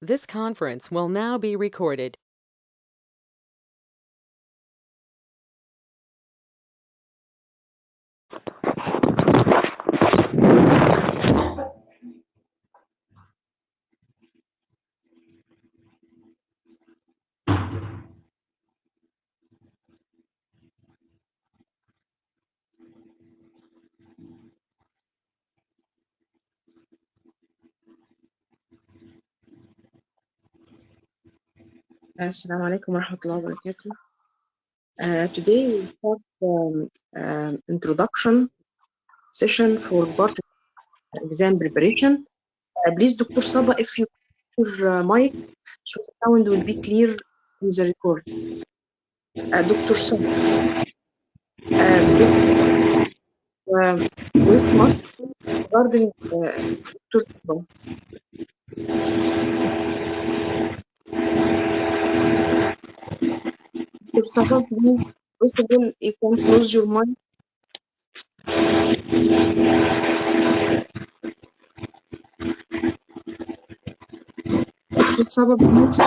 This conference will now be recorded. Assalamu alaikum warahmatullahi wabarakatuh. Today we start introduction session for part of exam preparation. Please, Dr. Saba, if you use your mic, so the sound will be clear in the record. Dr. Saba, with much regarding Dr. Saba. Dr. Saba, please, first of all, you can close your mic. Dr. Saba, please.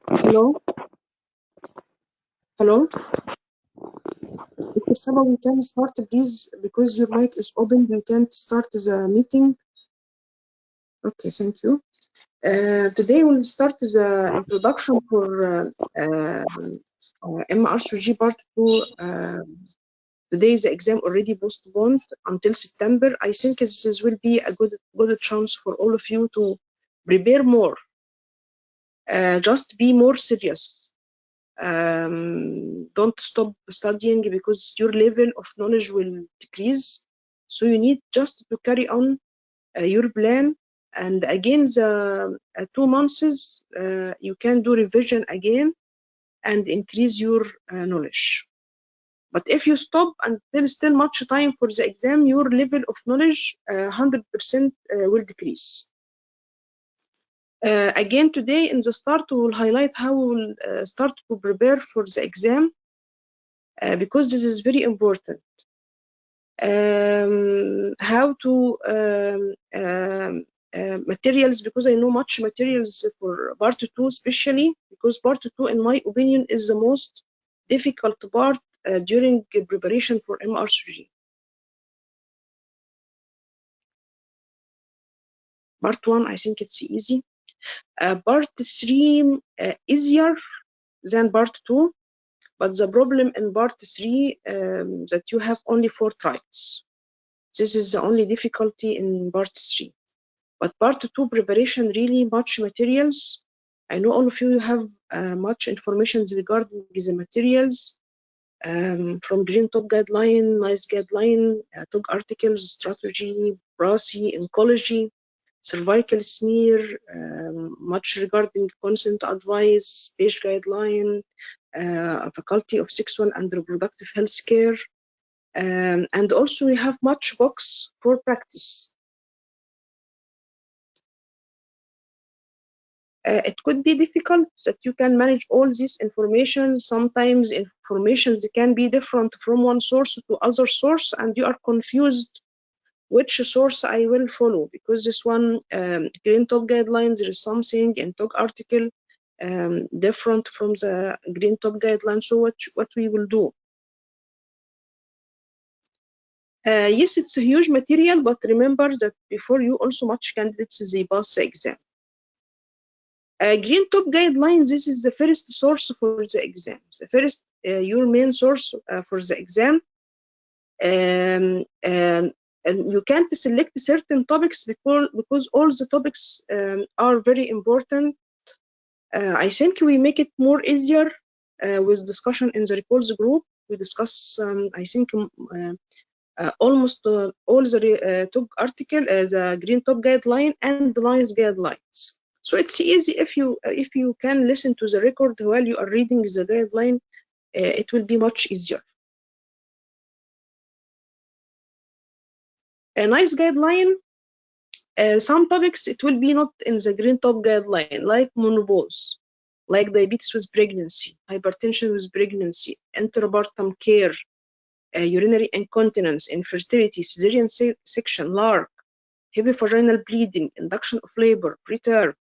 Hello? Hello? Dr. Saba, we can start, please, because your mic is open. We can't start the meeting. Okay, thank you. Today we'll start the introduction for MRCOG Part 2. Today the exam already postponed until September. I think this will be a good chance for all of you to prepare more. Just be more serious. Don't stop studying because your level of knowledge will decrease. So you need just to carry on your plan, and again the 2 months you can do revision again and increase your knowledge. But if you stop and there is still much time for the exam, your level of knowledge 100% will decrease. Again, today in the start, we will highlight how we will start to prepare for the exam because this is very important. How to materials, because I know much materials for part 2, especially because part 2, in my opinion, is the most difficult part during preparation for MRCOG. Part 1, I think it's easy. Part 3 easier than part 2, but the problem in part 3 that you have only 4 tries. This is the only difficulty in part 3. But part 2 preparation, really much materials. I know all of you have much information regarding the materials from Green Top Guideline, NICE Guideline, TOG articles, strategy, BRASI, oncology, cervical smear, much regarding consent advice, page guideline, faculty of sexual and reproductive health care. And also we have much books for practice. It could be difficult that you can manage all this information. Sometimes informations can be different from one source to other source, and you are confused which source I will follow, because this one Green Top Guidelines, there is something in TOG article different from the Green Top Guidelines. So what we will do? Yes, it's a huge material, but remember that before you also much candidates they pass the exam. Green Top Guidelines, this is the first source for the exam. The first, your main source for the exam. And you can't select certain topics because all the topics are very important. I think we make it more easier with discussion in the reports group. We discuss, I think, almost all the TOG article, the Green Top Guideline and the NICE Guidelines. So it's easy if you can listen to the record while you are reading the guideline. It will be much easier. A NICE Guideline, some topics it will be not in the Green Top Guideline, like menopause, like diabetes with pregnancy, hypertension with pregnancy, interpartum care, urinary incontinence, infertility, cesarean section, LARC, heavy vaginal bleeding, induction of labor, preterm,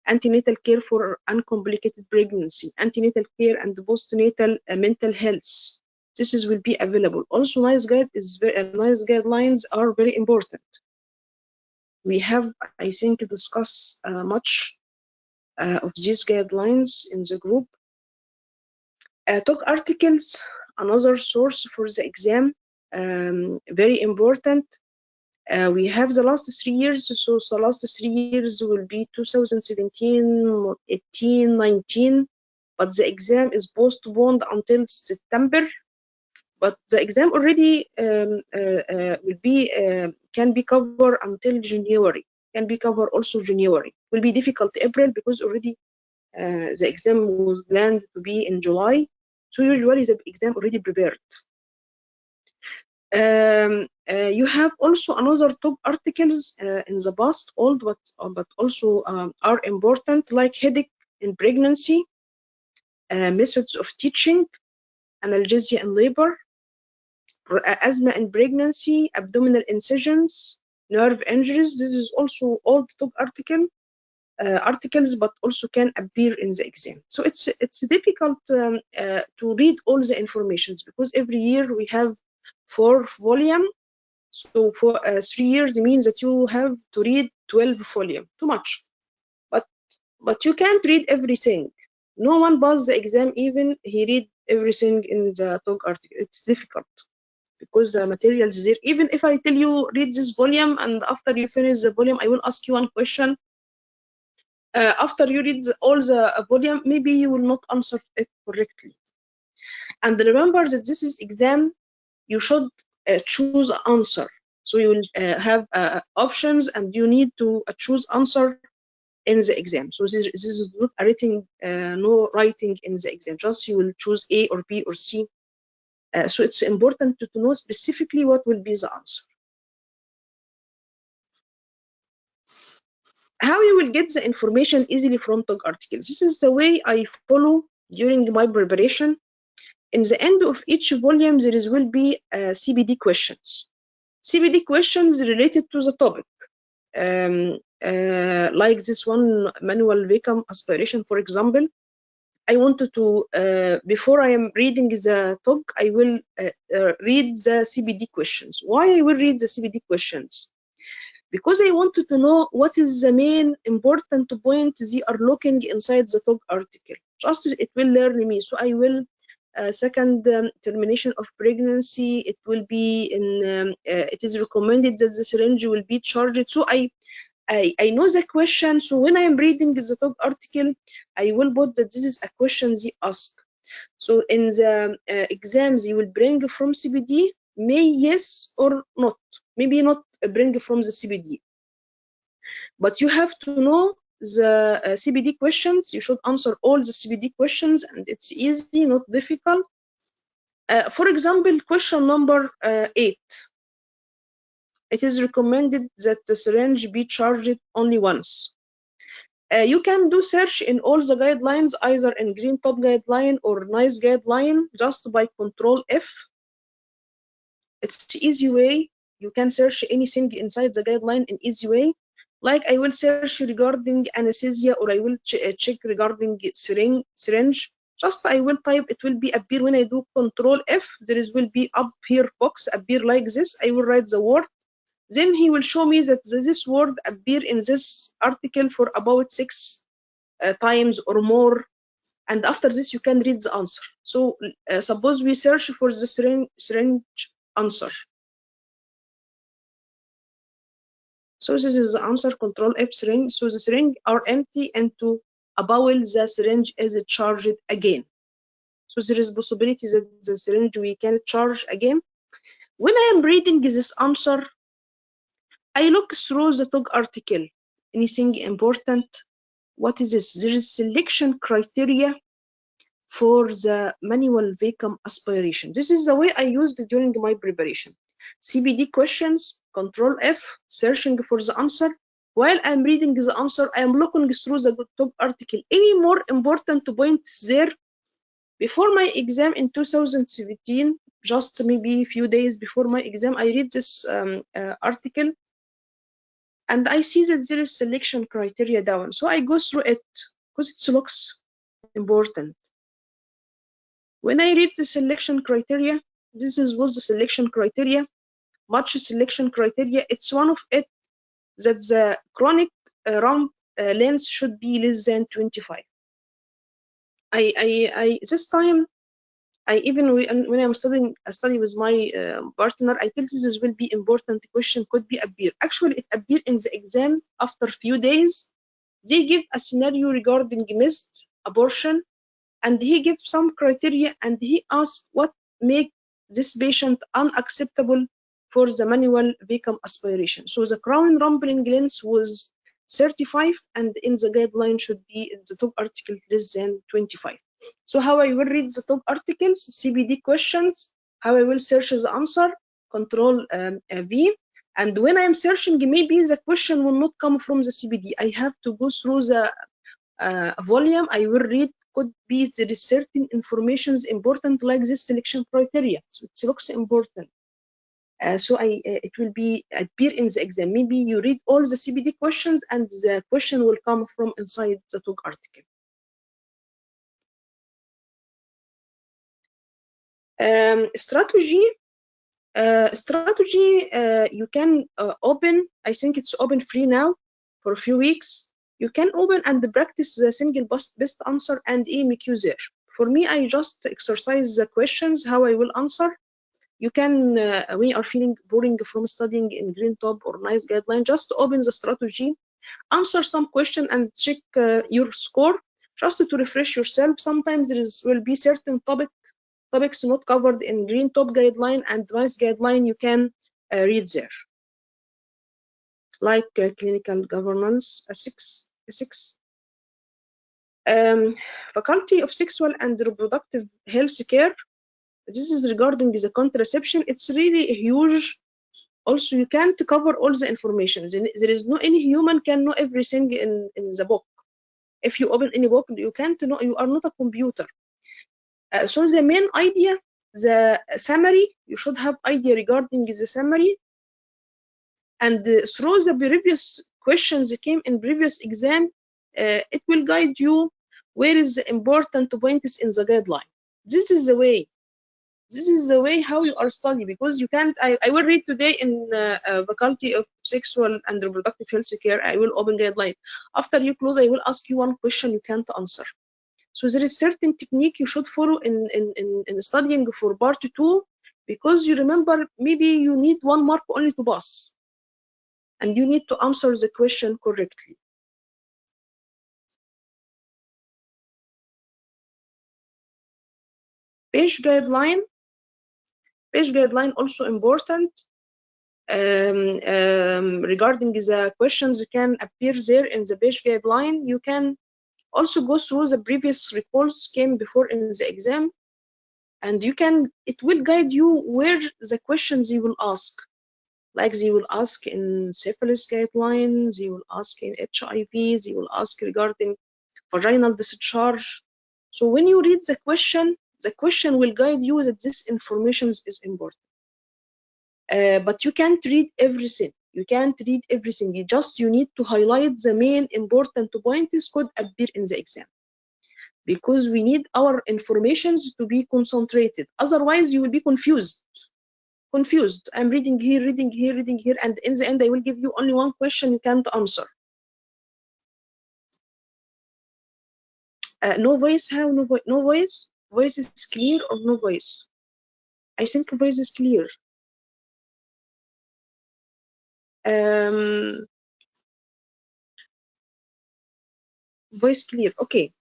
antenatal care for uncomplicated pregnancy, antenatal care and postnatal mental health. This will be available. Also, nice guidelines are very important. We have, I think, discussed much of these guidelines in the group. Talk articles, another source for the exam, very important. We have the last 3 years, so the last 3 years will be 2017, 18, 19, but the exam is postponed until September. But the exam already will be can be covered until January, can be covered also January. Will be difficult April because already the exam was planned to be in July. So usually the exam already prepared. You have also another top articles in the past, old but also are important, like headache in pregnancy, methods of teaching, analgesia in labor, asthma in pregnancy, abdominal incisions, nerve injuries. This is also old top articles, but also can appear in the exam. So it's difficult to read all the informations because every year we have 4 volumes. So for 3 years it means that you have to read 12 volumes. Too much. But you can't read everything. No one passes the exam even he read everything in the talk article. It's difficult because the material is there. Even if I tell you read this volume and after you finish the volume, I will ask you one question. After you read all the volume, maybe you will not answer it correctly. And remember that this is exam, you should choose answer. So you will have options and you need to choose answer in the exam. So this is not a writing, no writing in the exam, just you will choose A or B or C. So it's important to know specifically what will be the answer. How you will get the information easily from talk articles. This is the way I follow during my preparation. In the end of each volume, there will be CBD questions. CBD questions related to the topic. Like this one, manual vacuum aspiration, for example. I wanted to, before I am reading the talk, I will read the CBD questions. Why I will read the CBD questions? Because I wanted to know what is the main important point they are looking inside the talk article. Just it will learn me. So I will second termination of pregnancy. It will be in. It is recommended that the syringe will be charged. So I know the question. So when I am reading the talk article, I will put that this is a question they ask. So in the exams you will bring from CBD, may yes or not. Maybe not bring from the CBD. But you have to know the CBD questions. You should answer all the CBD questions and it's easy, not difficult. For example, question number 8. It is recommended that the syringe be charged only once. You can do search in all the guidelines, either in Green Top guideline or NICE guideline, just by Control F. It's easy way. You can search anything inside the guideline in easy way. Like I will search regarding anesthesia, or I will check regarding syringe. Just I will type, it will be appear when I do Control F. There will be up here box appear like this. I will write the word. Then he will show me that this word appear in this article for about 6 times or more. And after this, you can read the answer. So suppose we search for the syringe answer. So this is the answer, Control F, syringe. So the syringe are empty and to a bowel, the syringe is charged again. So there is possibility that the syringe we can charge again. When I am reading this answer, I look through the talk article. Anything important? What is this? There is selection criteria for the manual vacuum aspiration. This is the way I used it during my preparation. CBD questions, Control F, searching for the answer. While I'm reading the answer, I am looking through the top article. Any more important points there? Before my exam in 2017, just maybe a few days before my exam, I read this article, and I see that there is selection criteria down. So I go through it because it looks important. When I read the selection criteria, was the selection criteria, much selection criteria. It's one of it that the chronic rump length should be less than 25. I this time, I even when I'm study with my partner, I tell this will be important question could be appear. Actually, it appeared in the exam after few days. They give a scenario regarding missed abortion, and he gives some criteria, and he asks what make this patient unacceptable for the manual vacuum aspiration. So the crown rumbling length was 35, and in the guideline should be in the top article less than 25. So how I will read the top articles, CBD questions, how I will search the answer, control V. And when I'm searching, maybe the question will not come from the CBD. I have to go through the volume. I will read could be there is certain information is important like this selection criteria. So it looks important. So it will be appear in the exam. Maybe you read all the CBD questions and the question will come from inside the talk article. Strategy. You can open. I think it's open free now for a few weeks. You can open and practice the single best answer and MQ there. For me, I just exercise the questions how I will answer. You can, when you are feeling boring from studying in green top or nice guideline, just open the strategy, answer some question and check your score just to refresh yourself. Sometimes will be certain topics not covered in green top guideline and nice guideline you can read there, like clinical governance, ethics, faculty of sexual and reproductive health care. This is regarding the contraception. It's really huge. Also, you can't cover all the information. There is no any human can know everything in the book. If you open any book, you can't know. You are not a computer. So the main idea, the summary, you should have idea regarding the summary. And through the previous questions that came in previous exam, it will guide you where is the important points in the guideline. This is the way. This is the way how you are studying, because you can't. I will read today in faculty of sexual and reproductive health care. I will open guideline. After you close, I will ask you one question you can't answer. So there is certain technique you should follow in studying for part 2, because you remember maybe you need 1 mark only to pass, and you need to answer the question correctly. Page guideline. Page guideline also important. Regarding the questions can appear there in the page guideline. You can also go through the previous reports came before in the exam, and it will guide you where the questions you will ask. Like they will ask in syphilis guidelines, they will ask in HIV, they will ask regarding vaginal discharge. So when you read the question will guide you that this information is important. But you can't read everything. You can't read everything. You need to highlight the main important points could appear in the exam, because we need our informations to be concentrated. Otherwise, you will be confused. I'm reading here, and in the end, I will give you only one question you can't answer. No voice? How no voice? Voice is clear or no voice? I think voice is clear. Voice clear. Okay.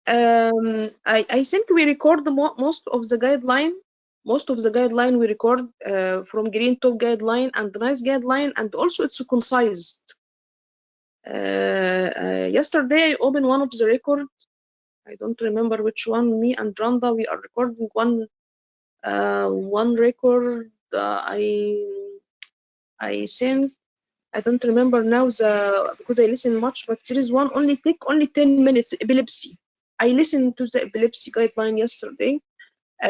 I think we record most of the guideline. Most of the guideline we record from green top guideline and nice guideline, and also it's concise. Yesterday I opened one of the record. I don't remember which one. Me and Randa, we are recording one record. I think I don't remember now because I listen much, but there is one only take only 10 minutes. Epilepsy. I listened to the epilepsy guideline yesterday,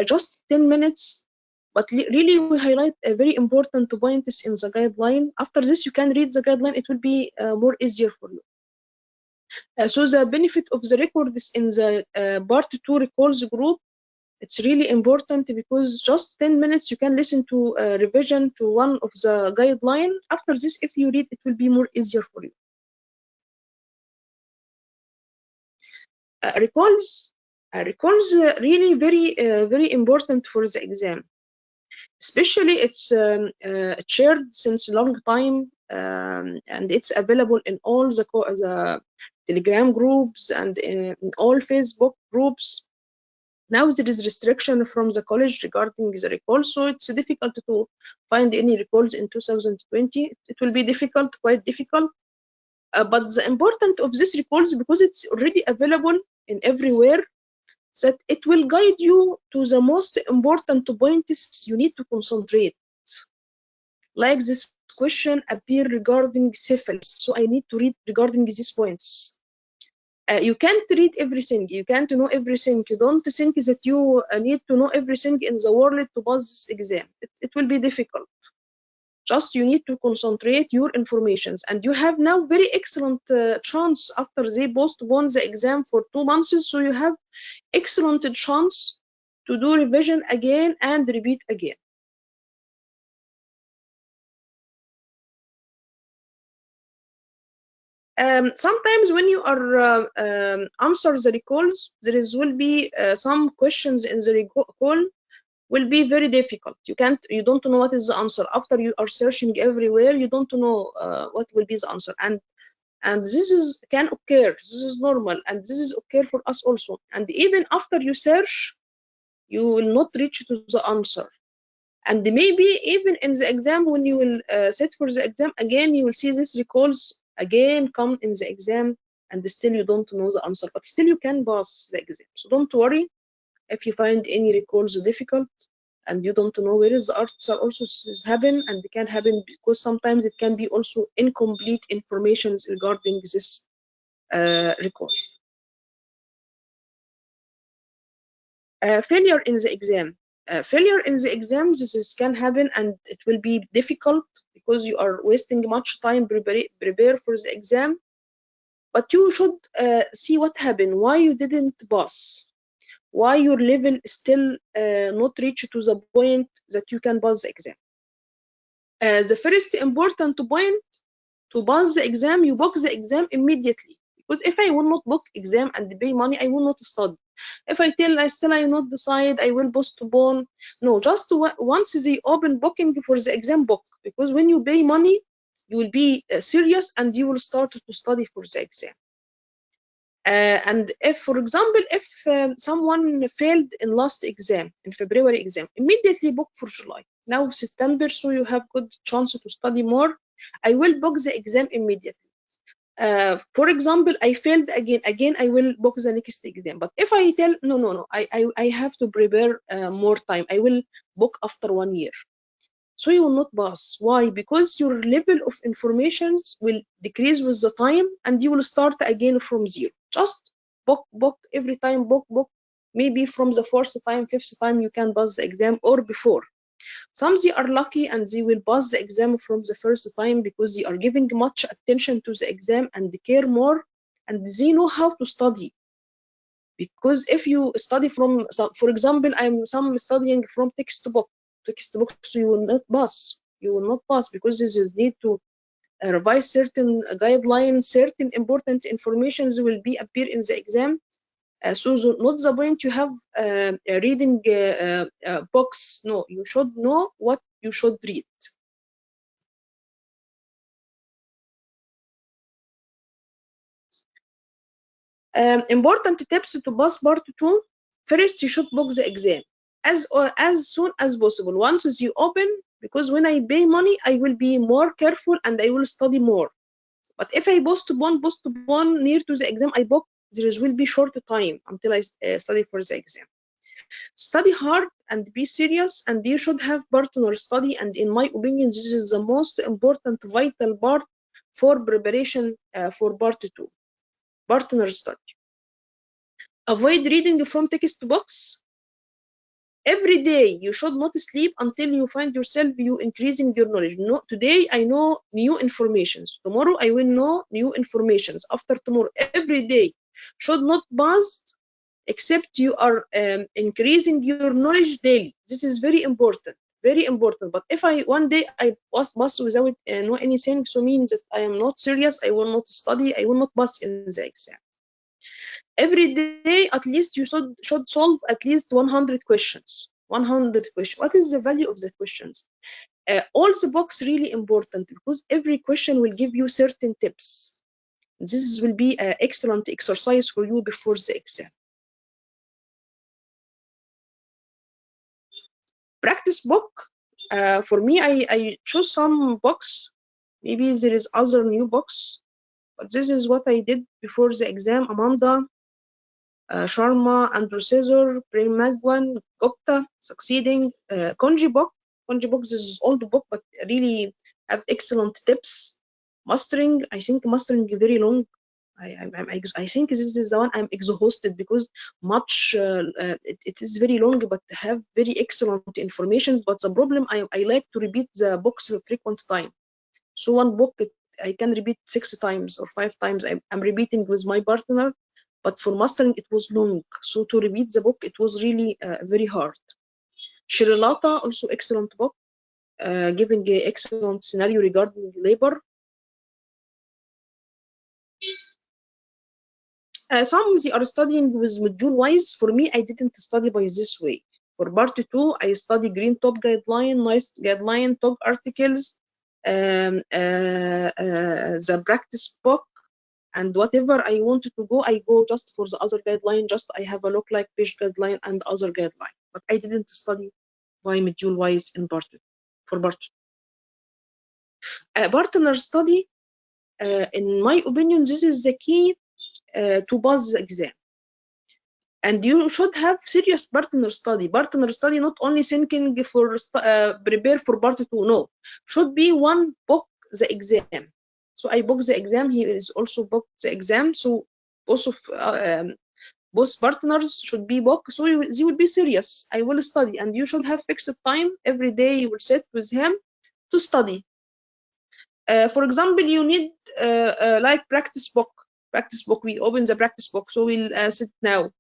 just 10 minutes, but really we highlight a very important points in the guideline. After this, you can read the guideline. It will be more easier for you. So the benefit of the records in the part 2 recalls group, it's really important because just 10 minutes you can listen to a revision to one of the guideline. After this, if you read, it will be more easier for you. Recalls really very important for the exam. Especially it's shared since a long time, and it's available in all the Telegram groups and in all Facebook groups. Now there is restriction from the college regarding the recall, so it's difficult to find any recalls in 2020. It will be difficult, quite difficult. But the important of this recalls, because it's already available in everywhere, that it will guide you to the most important points you need to concentrate. Like this question appear regarding syphilis, so I need to read regarding these points. You can't read everything, you can't know everything. You don't think that you need to know everything in the world to pass this exam. It will be difficult. Just you need to concentrate your informations, and you have now very excellent chance after they postpone the exam for 2 months, so you have excellent chance to do revision again and repeat again. Sometimes when you are answer the recalls, will be some questions in the recall will be very difficult. You don't know what is the answer. After you are searching everywhere, you don't know what will be the answer. And this can occur. This is normal, and this is occur for us also. And even after you search, you will not reach to the answer. And maybe even in the exam, when you will sit for the exam again, you will see this recalls again come in the exam, and still you don't know the answer, but still you can pass the exam. So don't worry if you find any recalls difficult and you don't know where is the answer. Also happen, and it can happen because sometimes it can be also incomplete information regarding this recall. Failure in the exam. Failure in the exam, this can happen, and it will be difficult because you are wasting much time prepare for the exam. But you should see what happened, why you didn't pass, why your level still not reached to the point that you can pass the exam. The first important point to pass the exam, you book the exam immediately. Because if I will not book exam and pay money, I will not study. If I not decide, I will postpone. No, just once they open booking for the exam, book. Because when you pay money, you will be serious and you will start to study for the exam. And if, for example, if someone failed in last exam, in February exam, immediately book for July. Now September, so you have good chance to study more. I will book the exam immediately. For example, I failed again, I will book the next exam. But if I tell, no, I have to prepare more time, I will book after 1 year. So you will not pass. Why? Because your level of information will decrease with the time, and you will start again from zero. Just book every time, book. Maybe from the fourth time, fifth time, you can pass the exam, or before. Some they are lucky and they will pass the exam from the first time because they are giving much attention to the exam and they care more, and they know how to study. Because if you study from, for example, I'm studying from textbook, so you will not pass. You will not pass because this is need to revise certain guidelines, certain important informations will be appear in the exam. So not the point you have reading books. No, you should know what you should read. Important tips to pass part 2. First, you should book the exam as soon as possible. Once you open, because when I pay money, I will be more careful and I will study more. But if I postpone near to the exam, I book, there will be short time until I study for the exam. Study hard and be serious, and you should have partner study. And in my opinion, this is the most important, vital part for preparation for part 2. Partner study. Avoid reading from textbooks. Every day you should not sleep until you find yourself you increasing your knowledge. No, today I know new informations. Tomorrow I will know new informations. After tomorrow, every day should not pass except you are increasing your knowledge daily. This is very important, very important. But if I one day I pass without know anything, so means that I am not serious. I will not study. I will not pass in the exam. Every day, at least you should solve at least 100 questions. 100 questions. What is the value of the questions? All the books really important because every question will give you certain tips. This will be an excellent exercise for you before the exam. Practice book. For me, I chose some books. Maybe there is other new books, but this is what I did before the exam. Amanda, Sharma, Andrew Cesar, Prem Magwan, Gupta, Succeeding, Konji book. Konji book is old book, but really have excellent tips. Mastering, I think mastering is very long. I think this is the one I'm exhausted because much it is very long, but have very excellent information. But the problem I like to repeat the books a frequent time. So one book I can repeat 6 times or 5 times. I'm repeating with my partner, but for mastering it was long. So to repeat the book it was really very hard. Shirilata also excellent book, giving an excellent scenario regarding labor. Some they are studying with module wise. For me, I didn't study by this way. For part 2, I study green top guideline, nice guideline, top articles, the practice book, and whatever I wanted to go, I go just for the other guideline. Just I have a look like page guideline and other guideline, but I didn't study by module wise in part 2. For part 2, partner study, in my opinion, this is the key to pass the exam. And you should have serious partner study. Partner study not only thinking for prepare for part 2. No, should be one book the exam. So I book the exam. He is also booked the exam. So both of both partners should be booked. So they will be serious. I will study, and you should have fixed time every day. You will sit with him to study. For example, you need like practice book. Practice book. We open the practice book. So we'll sit now.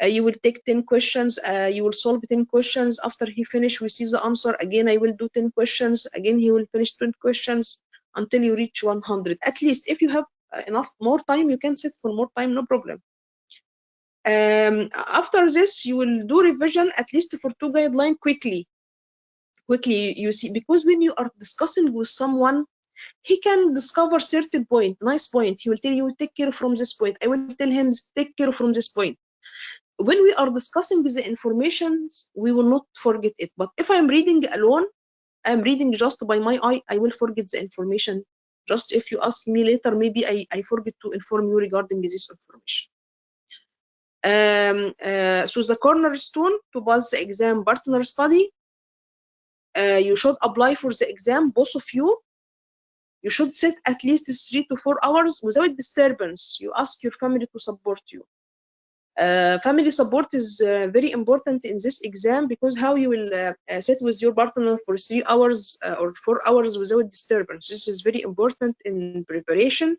You will take 10 questions. You will solve 10 questions. After he finish, we see the answer. Again, I will do 10 questions. Again, he will finish 20 questions until you reach 100. At least, if you have enough more time, you can sit for more time, no problem. After this, you will do revision at least for 2 guidelines quickly. Quickly, you see, because when you are discussing with someone, he can discover certain point, nice point. He will tell you, take care from this point. I will tell him, take care from this point. When we are discussing the information, we will not forget it. But if I'm reading alone, I'm reading just by my eye, I will forget the information. Just if you ask me later, maybe I forget to inform you regarding this information. So the cornerstone to pass the exam, partner study. You should apply for the exam, both of you. You should sit at least 3 to 4 hours without disturbance. You ask your family to support you. Family support is very important in this exam because how you will sit with your partner for 3 hours or 4 hours without disturbance. This is very important in preparation.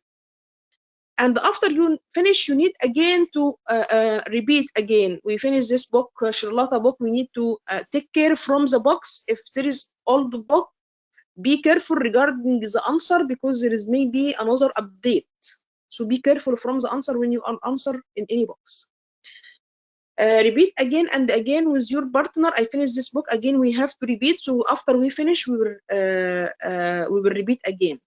And after you finish, you need again to repeat again. We finish this book, Charlotta book. We need to take care from the box. If there is old book, be careful regarding the answer because there is maybe another update. So be careful from the answer when you answer in any box. Repeat again and again with your partner. I finish this book again. We have to repeat. So after we finish, we will repeat again.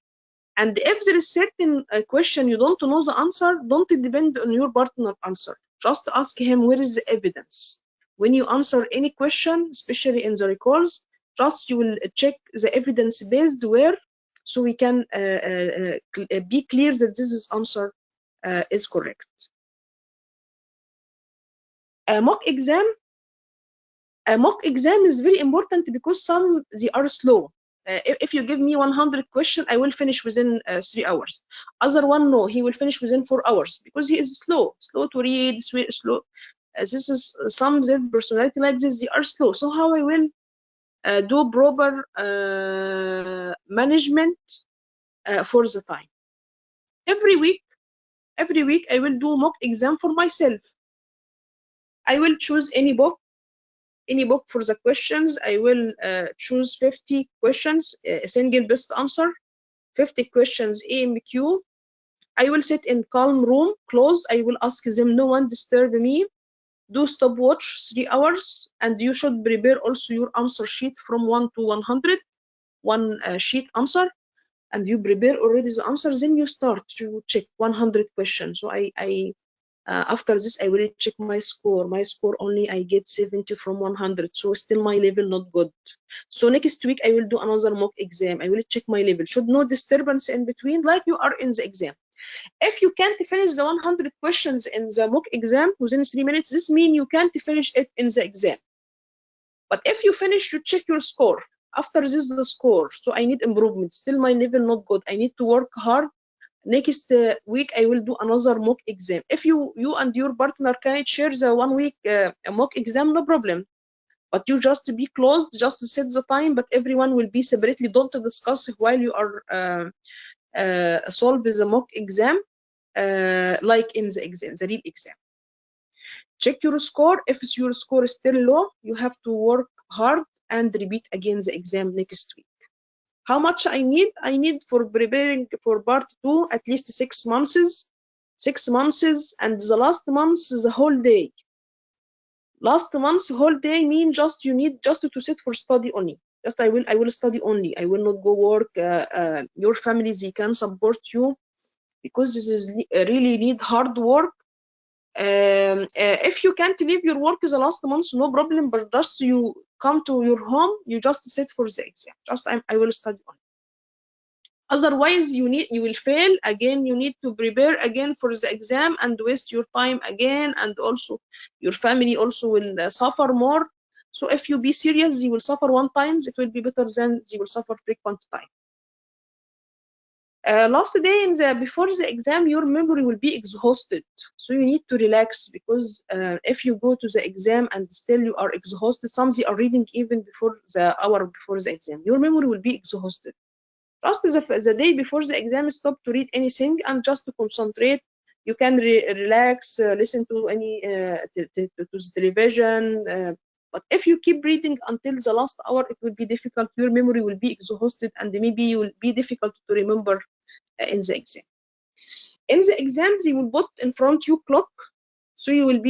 And if there is certain question you don't know the answer, don't depend on your partner answer. Just ask him where is the evidence. When you answer any question, especially in the recalls, just you will check the evidence based where, so we can be clear that this is answer is correct. Mock exam. A mock exam is very important because some they are slow. If you give me 100 questions, I will finish within 3 hours. Other one, no, he will finish within 4 hours because he is slow to read, slow. This is some their personality like this, they are slow. So how I will do proper management for the time? Every week I will do mock exam for myself. I will choose any book for the questions. I will choose 50 questions, a single best answer, 50 questions AMQ. I will sit in calm room, close. I will ask them, no one disturb me. Do stopwatch 3 hours, and you should prepare also your answer sheet from 1 to 100, one sheet answer, and you prepare already the answer. Then you start to check 100 questions. So I after this, I will check my score. My score only I get 70 from 100. So still my level not good. So next week I will do another mock exam. I will check my level. Should no disturbance in between, like you are in the exam. If you can't finish the 100 questions in the mock exam within 3 minutes, this means you can't finish it in the exam. But if you finish, you check your score. After this, the score. So I need improvement. Still my level not good. I need to work hard. Next week I will do another mock exam. If you and your partner can share the 1 week mock exam, no problem. But you just be closed, just set the time, but everyone will be separately. Don't discuss while you are solve the mock exam like in the exam, the real exam. Check your score. If your score is still low, you have to work hard and repeat again the exam next week. How much I need? I need for preparing for part 2 at least 6 months. 6 months, and the last month the whole day. Last month whole day mean just you need just to sit for study only. Just I will study only. I will not go work. Your family, they can support you because this is really need hard work. If you can't leave your work the last month, no problem. But just you come to your home, you just sit for the exam. Just I will study only. Otherwise, you will fail again. You need to prepare again for the exam and waste your time again, and also your family also will suffer more. So if you be serious, you will suffer one time. It will be better than you will suffer frequent time. Last day before the exam, your memory will be exhausted, so you need to relax because if you go to the exam and still you are exhausted, some they are reading even before the hour before the exam, your memory will be exhausted. Just the day before the exam, stop to read anything and just to concentrate. You can relax, listen to any to the television. But if you keep reading until the last hour, it will be difficult. Your memory will be exhausted, and maybe you will be difficult to remember in the exam. In the exams, you will put in front you clock, so you will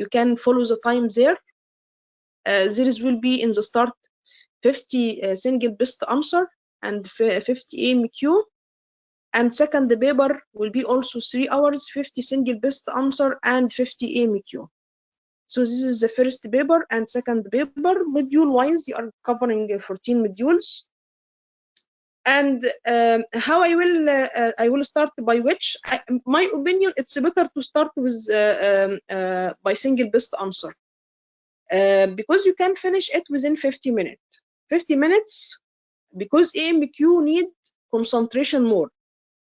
you can follow the time there. There will be in the start 50 single best answer and 50 AMQ, and second paper will be also 3 hours, 50 single best answer and 50 AMQ. So this is the first paper and second paper. Module wise, you are covering 14 modules. And how I will start by which, my opinion, it's better to start with by single best answer because you can finish it within 50 minutes. 50 minutes because AMQ need concentration more.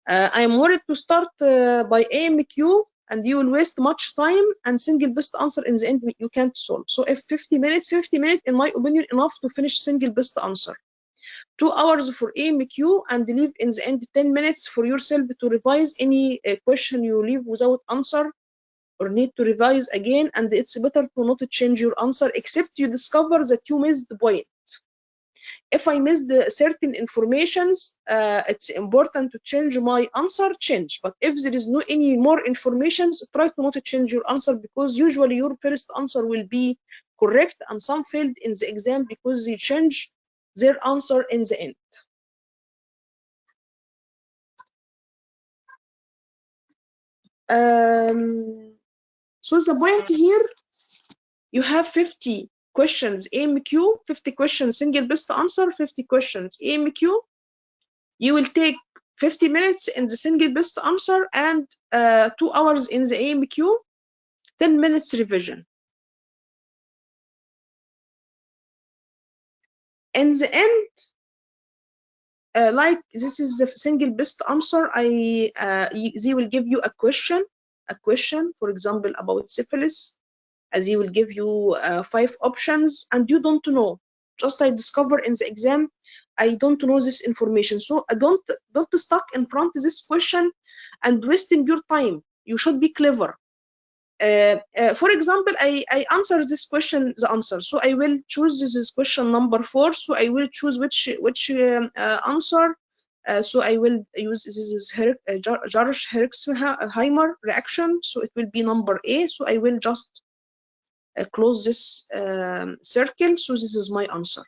I am worried to start by AMQ and you will waste much time and single best answer in the end you can't solve. So if 50 minutes, in my opinion, enough to finish single best answer. 2 hours for AMQ and leave in the end 10 minutes for yourself to revise any question you leave without answer or need to revise again. And it's better to not change your answer except you discover that you missed the point. If I missed certain informations, it's important to change my answer, change. But if there is no any more informations, try to not change your answer because usually your first answer will be correct and some failed in the exam because they change their answer in the end. So the point here, you have 50 questions AMQ, 50 questions single best answer, 50 questions AMQ. You will take 50 minutes in the single best answer and 2 hours in the AMQ, 10 minutes revision. In the end, like this is the single best answer. They will give you a question, for example, about syphilis. They will give you 5 options, and you don't know. Just I discover in the exam, I don't know this information. So don't stuck in front of this question and wasting your time. You should be clever. For example, I answer this question, the answer. So I will choose this question number 4. So I will choose which answer. So I will use this is Jarsch-Herxheimer reaction. So it will be number A. So I will just close this circle. So this is my answer.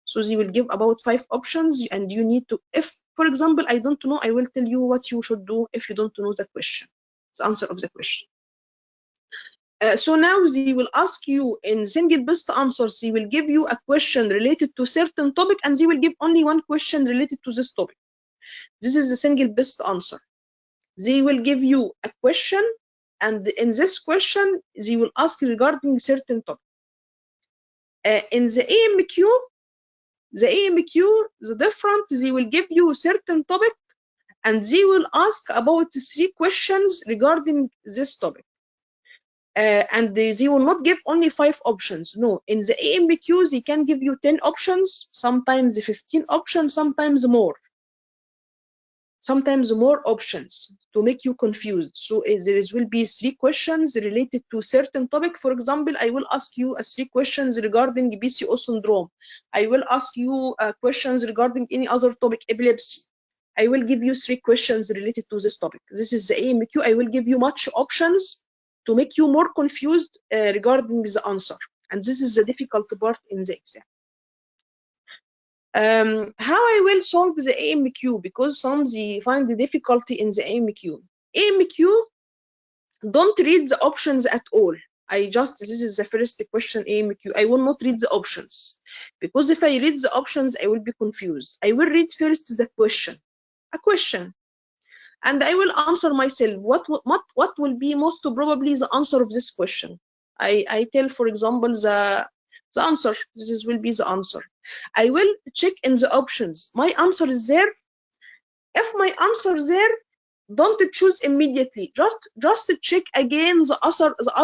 So they will give about 5 options, and you need to, if, for example, I don't know, I will tell you what you should do if you don't know the question, the answer of the question. So now they will ask you in single best answers, they will give you a question related to certain topic, and they will give only one question related to this topic. This is the single best answer. They will give you a question, and in this question, they will ask regarding certain topic. In the AMQ, the different, they will give you certain topic, and they will ask about 3 questions regarding this topic. And they will not give only 5 options. No, in the AMQ, they can give you 10 options, sometimes 15 options, sometimes more options to make you confused. So there will be 3 questions related to certain topic. For example, I will ask you 3 questions regarding PCO syndrome. I will ask you questions regarding any other topic, epilepsy. I will give you 3 questions related to this topic. This is the AMQ. I will give you much options to make you more confused regarding the answer. And this is the difficult part in the exam. How I will solve the AMQ, because some they find the difficulty in the AMQ. AMQ, don't read the options at all. This is the first question AMQ. I will not read the options, because if I read the options, I will be confused. I will read first the question, and I will answer myself what will be most probably the answer of this question. I tell, for example, the answer. This will be the answer. I will check in the options. My answer is there. If my answer is there, don't choose immediately. Just check again the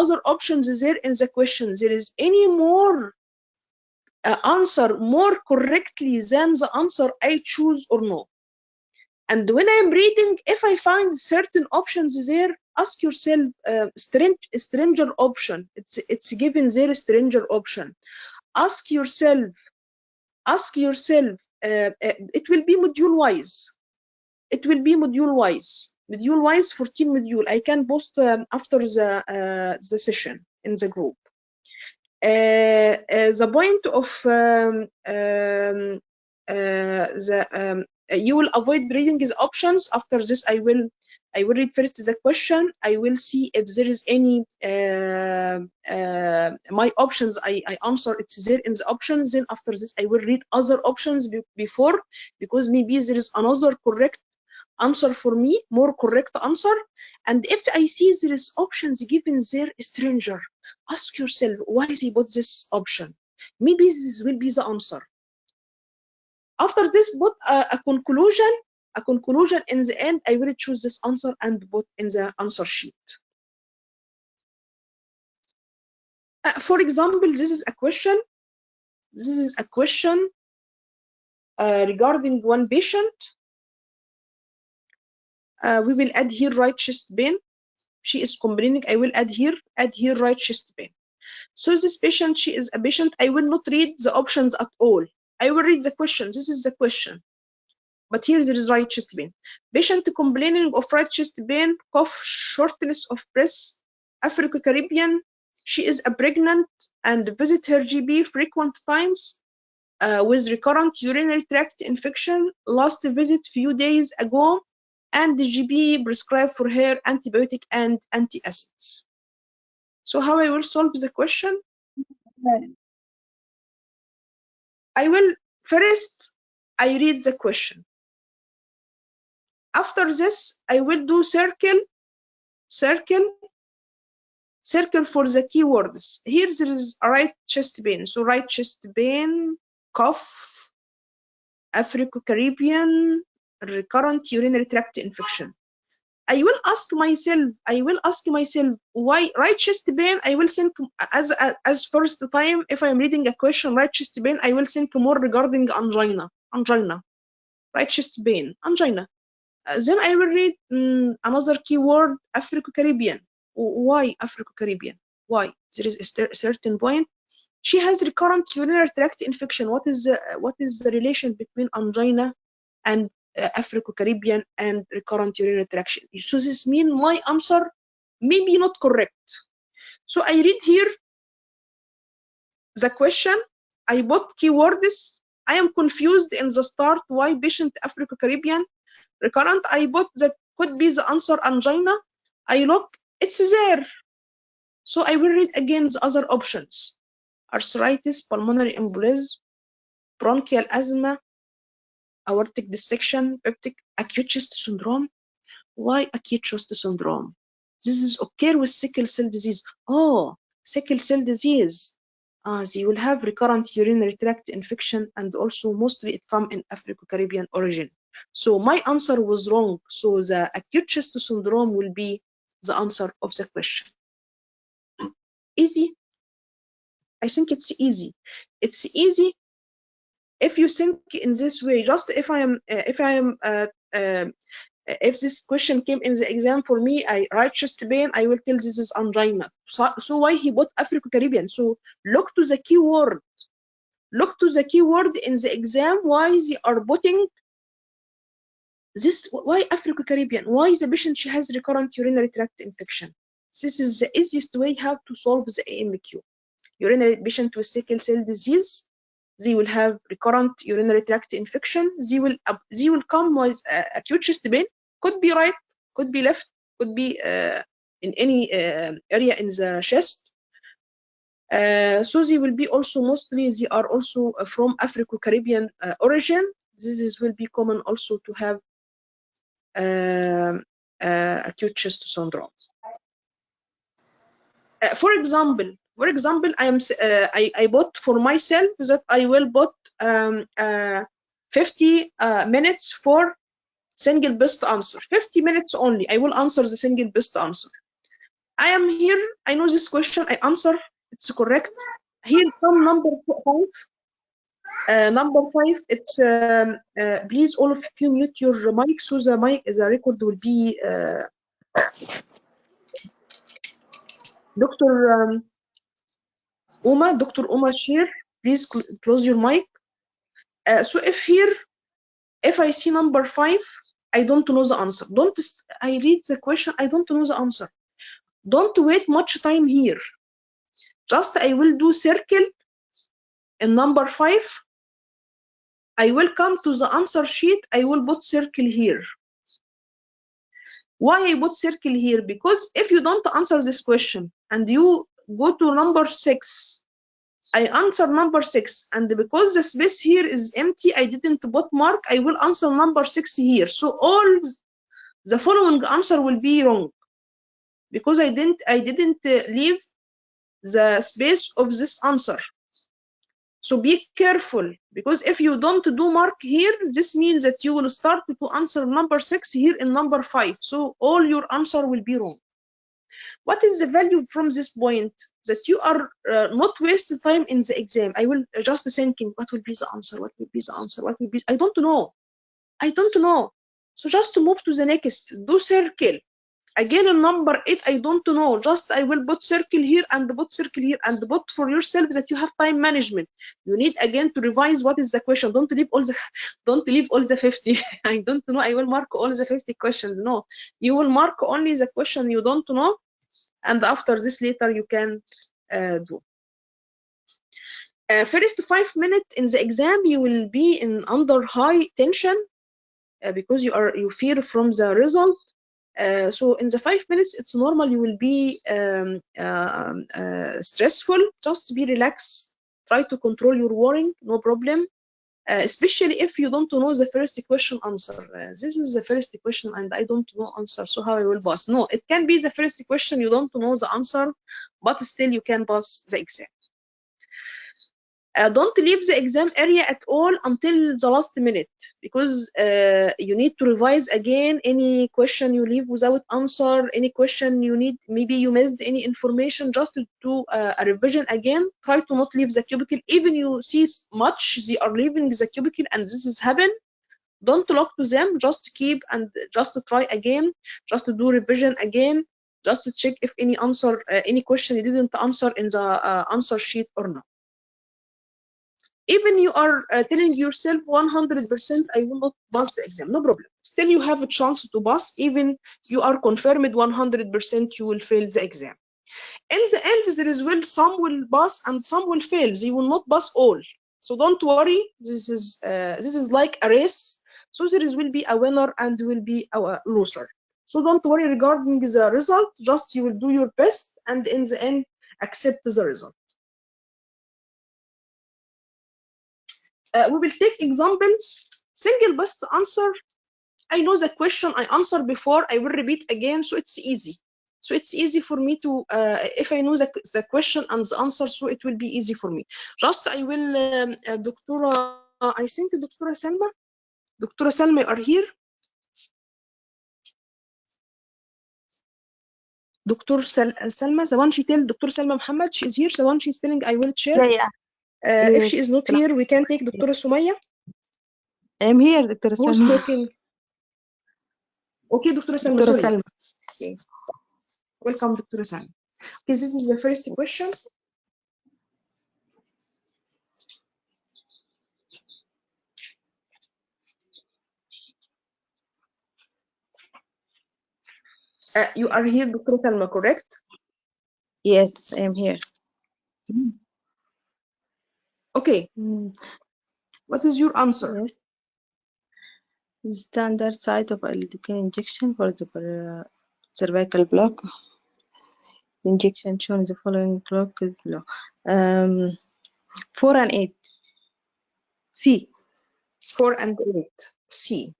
other options is there in the question. There is any more answer more correctly than the answer I choose or no. And when I'm reading, if I find certain options there, ask yourself, stranger option. It's given there, stranger option. Ask yourself. It will be module wise. Module wise, 14 module. I can post after the session in the group. The point of you will avoid reading the options. After this, I will read first the question. I will see if there is any my options I answer, it's there in the options. Then after this, I will read other options before, because maybe there is another correct answer for me, more correct answer. And if I see there is options given there, stranger, ask yourself why they put this option. Maybe this will be the answer. After this, put a conclusion. In the end, I will choose this answer and put in the answer sheet. For example, this is a question. Regarding one patient. We will add here right chest pain. She is complaining. I will add here right chest pain. So this patient, she is a patient. I will not read the options at all. I will read the question. This is the question. But here there is right chest pain. Patient complaining of right chest pain, cough, shortness of breath, African-Caribbean. She is a pregnant and visit her GP frequent times with recurrent urinary tract infection. Last visit few days ago, and the GP prescribed for her antibiotic and antacids. So how I will solve the question? I will first, I read the question. After this, I will do circle for the keywords. Here there is a right chest pain. So right chest pain, cough, Afro-Caribbean recurrent urinary tract infection. I will ask myself, why right chest pain? I will think as first time, if I am reading a question, right chest pain, I will think more regarding angina, right chest pain, angina. Then I will read another keyword, Afro-Caribbean. Why Afro-Caribbean? Why? There is a certain point. She has recurrent urinary tract infection. What is the relation between angina and Afro-Caribbean and recurrent urinary tract? So this means my answer maybe not correct. So I read here the question. I put keywords. I am confused in the start. Why patient Afro-Caribbean recurrent? I put that could be the answer angina. I look, it's there. So I will read again the other options. Arthritis, pulmonary embolism, bronchial asthma, aortic dissection, peptic, acute chest syndrome. Why acute chest syndrome? This is occur with sickle cell disease. Oh, sickle cell disease. They will have recurrent urinary tract infection, and also mostly it come in Afro-Caribbean origin. So my answer was wrong. So the acute chest syndrome will be the answer of the question. Easy. I think it's easy. It's easy if you think in this way. Just if this question came in the exam for me, I write chest pain, I will tell this is angina. So why he put Afro-Caribbean? So look to the keyword. Look to the keyword in the exam. Why they are putting this? Why Afro-Caribbean? Why the patient she has recurrent urinary tract infection? This is the easiest way how to solve the AMQ. Urinary patient with sickle cell disease, they will have recurrent urinary tract infection. They will come with acute chest pain. Could be right, could be left, could be in any area in the chest. So they will be also mostly, they are also from Afro-Caribbean origin. This will be common also to have acute chest syndrome. For example, I bought for myself that I will put 50 minutes for single best answer. 50 minutes only. I will answer the single best answer. I am here. I know this question. I answer. It's correct. Here come number 5. Number 5. It's please all of you mute your mic so the record will be Dr. Dr. Uma Shir, please close your mic. So if I see number 5, I don't know the answer. I read the question, I don't know the answer. Don't wait much time here. Just I will do circle in number 5. I will come to the answer sheet. I will put circle here. Why I put circle here? Because if you don't answer this question and you go to number 6, I answer number 6, and because the space here is empty, I didn't put mark. I will answer number 6 here. So all the following answer will be wrong because I didn't leave the space of this answer. So be careful, because if you don't do mark here, this means that you will start to answer number 6 here in number 5. So all your answer will be wrong. What is the value from this point? That you are not wasting time in the exam. I will just thinking, what will be the answer? What will be the answer? What will be? I don't know. I don't know. So just to move to the next, do circle. Again, in number 8, I don't know. Just I will put circle here and put circle here and put for yourself that you have time management. You need again to revise what is the question. Don't leave all the 50. I don't know. I will mark all the 50 questions. No, you will mark only the question you don't know. And after this later you can do. First 5 minutes in the exam you will be in under high tension because you fear from the result. So in the 5 minutes it's normal you will be stressful. Just be relaxed. Try to control your worrying, no problem. Especially if you don't know the first question answer. This is the first question and I don't know answer, so how I will pass? No, it can be the first question you don't know the answer, but still you can pass the exam. Don't leave the exam area at all until the last minute, because you need to revise again any question you leave without answer, any question you need, maybe you missed any information, just to do a revision again. Try to not leave the cubicle, even you see much they are leaving the cubicle and this has happened. Don't look to them, just keep and just try again, just to do revision again, just to check if any answer, any question you didn't answer in the answer sheet or not. Even you are telling yourself 100% I will not pass the exam, no problem. Still you have a chance to pass, even you are confirmed 100% you will fail the exam. In the end, there is will some will pass and some will fail. They will not pass all. So don't worry. This is like a race. So there will be a winner and will be a loser. So don't worry regarding the result. Just you will do your best and in the end accept the result. We will take examples. Single best answer. I know the question I answered before. I will repeat again, so it's easy. So it's easy for me to, if I know the question and the answer, so it will be easy for me. Just I will, Doctora, I think Doctora Salma. Doctora Salma, are here? Dr. Salma, the one she tell, Dr. Salma Muhammad, she is here. The one she's telling I will share. Yeah. If she is not here, we can take Dr. Sumaya. I'm here, Dr. Who's Salma. talking? Okay, Dr. Salma, Dr. sorry. Salma. Okay. Welcome, Dr. Salma. Okay, this is the first question. You are here, Dr. Salma, correct? Yes, I'm here. Okay. What is your answer? Yes. The standard site of lidocaine injection for the cervical block. Injection shown in the following clock is below. 4 and 8. C. 4 and 8. C.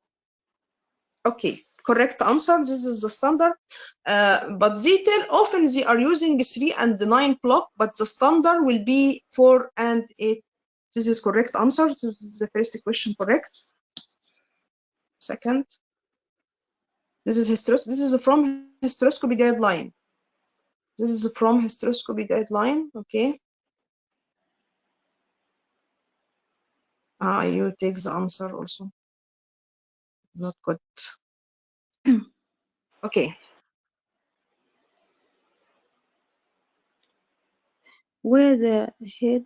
Okay, correct answer. This is the standard. But they tell often they are using 3 and 9 block, but the standard will be 4 and 8. This is correct answer. This is the first question correct. Second. This is from hysteroscopy guideline. This is from hysteroscopy guideline. Okay. You take the answer also. Not good. Okay. Where the head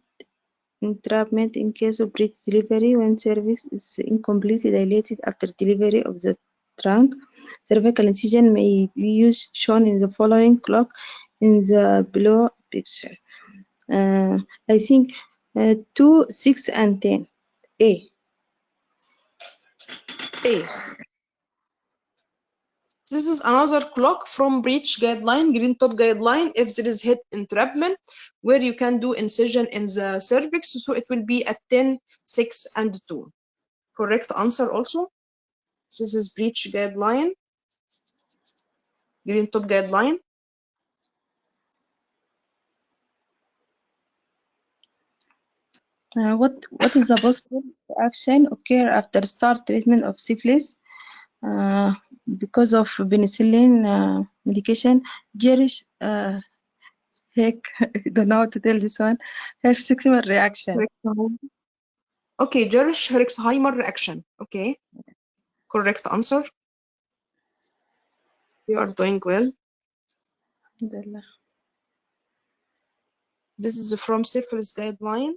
entrapment in case of breech delivery when cervix is incompletely dilated after delivery of the trunk. Cervical incision may be used shown in the following clock in the below picture. I think 2, 6, and 10. A. A. This is another clock from breech guideline, green top guideline. If there is head entrapment, where you can do incision in the cervix, so it will be at 10, 6, and 2. Correct answer also. This is breech guideline, green top guideline. What is the possible action occur after start treatment of syphilis because of penicillin medication? Gerish, heck, I don't know how to tell this one. Herxheimer reaction. Okay, Herxheimer reaction. Okay, correct answer. You are doing well. This is from syphilis guideline.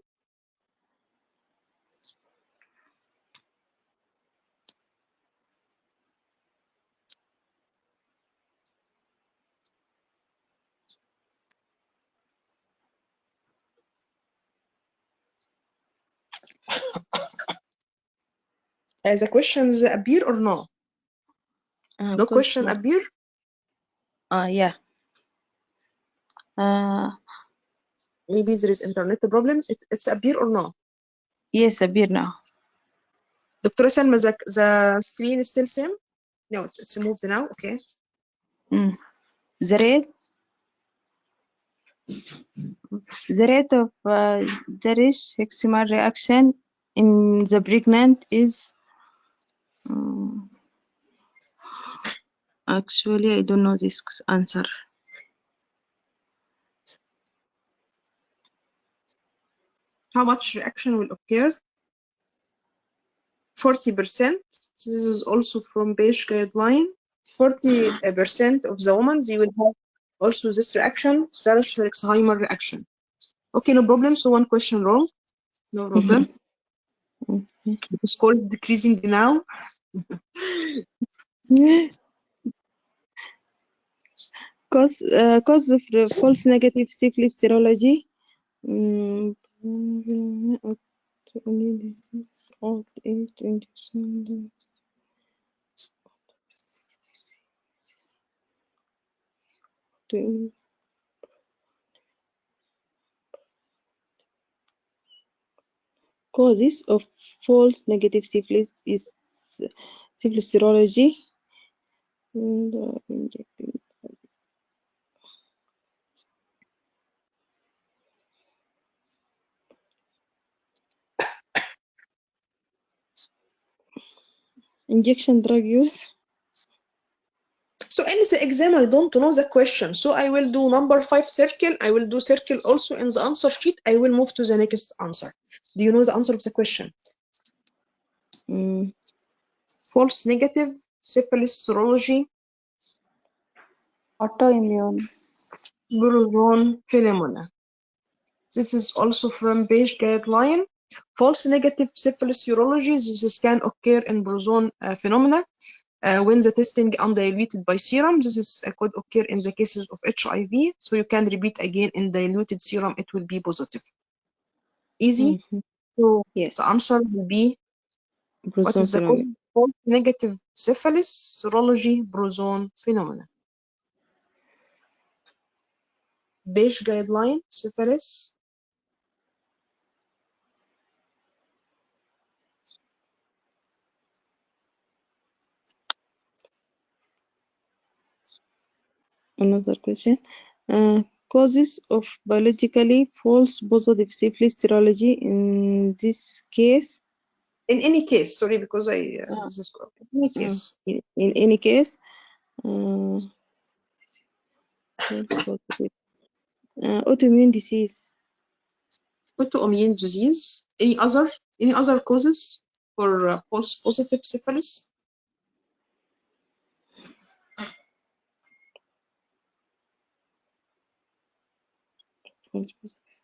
The questions appear or no? No question appear? Yeah. Maybe there is internet problem. It's appear or no? Yes, appear now. Dr. Salma, the screen is still same? No, it's moved now. Okay. The red? The rate of Jarisch hexamer reaction in the pregnant is actually I don't know this answer. How much reaction will occur? 40%. This is also from Beige Guideline. 40% of the women, they will have also this reaction, Jarisch-Herxheimer reaction. Okay, no problem. So one question wrong. No problem. Okay. The score is decreasing now. Cause of the false negative syphilis serology. Autoimmune disease, old age, injection. Causes of false negative syphilis is syphilis serology. Injection drug use. So in the exam, I don't know the question. So I will do number 5 circle. I will do circle also in the answer sheet. I will move to the next answer. Do you know the answer of the question? False negative syphilis serology. Autoimmune. Bruron phenomena. This is also from Beige Guideline. False negative syphilis serology. This can occur in Bruron phenomena. When the testing undiluted by serum, this is could occur in the cases of HIV. So you can repeat again in diluted serum, it will be positive. Easy. So Yes. the answer will be what is the cause of false negative syphilis serology Bruron phenomena? Beige Guideline syphilis. Another question. Causes of biologically false positive syphilis serology in this case. In any case, sorry, because this is in any case. In any case, autoimmune disease. Autoimmune disease. Any other causes for false positive syphilis? False positive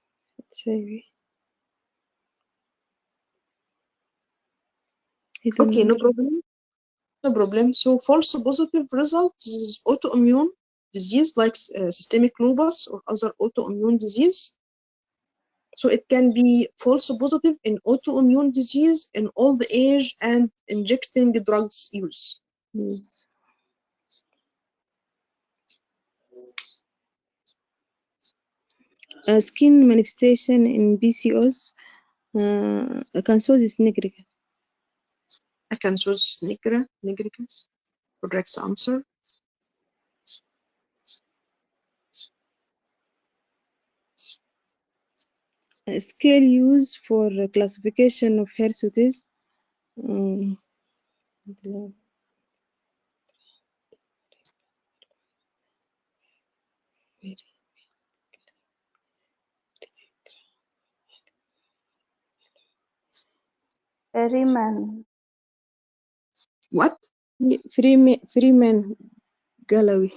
HIV. Okay, no problem. No problem. So false positive result is autoimmune disease like systemic lupus or other autoimmune disease. So it can be false positive in autoimmune disease in old age and injecting drugs use. Skin manifestation in PCOS. Cancer nigrica. Cancer nigrica. Correct answer. Scale used for classification of hirsutis. Freeman. What? Freeman Galloway.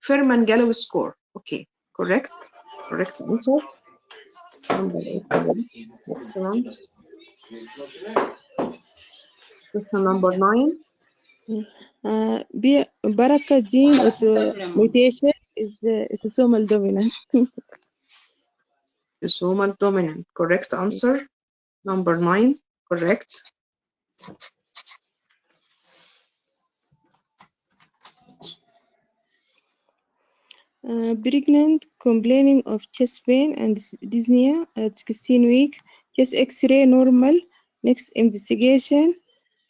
Freeman Galloway score. Okay, correct. Correct answer. Number 8. Excellent. Question number 9. BRCA gene mutation is autosomal dominant. Autosomal dominant. Correct answer. Number 9. Correct. Pregnant complaining of chest pain and dyspnea at 16 weeks. Chest X-ray normal. Next investigation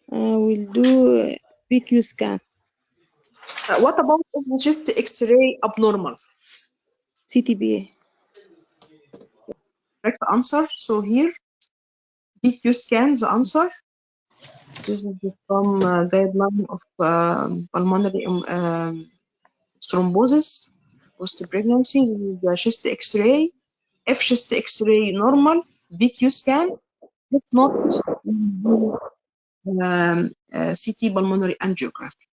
we'll do PQ scan. What about if the chest X-ray abnormal? CTPA. Correct answer. So here, PQ scan, the answer. This is from guideline of pulmonary thrombosis post-pregnancy. This is the chest X-ray. If chest X-ray normal, VQ scan. If not, CT pulmonary angiography.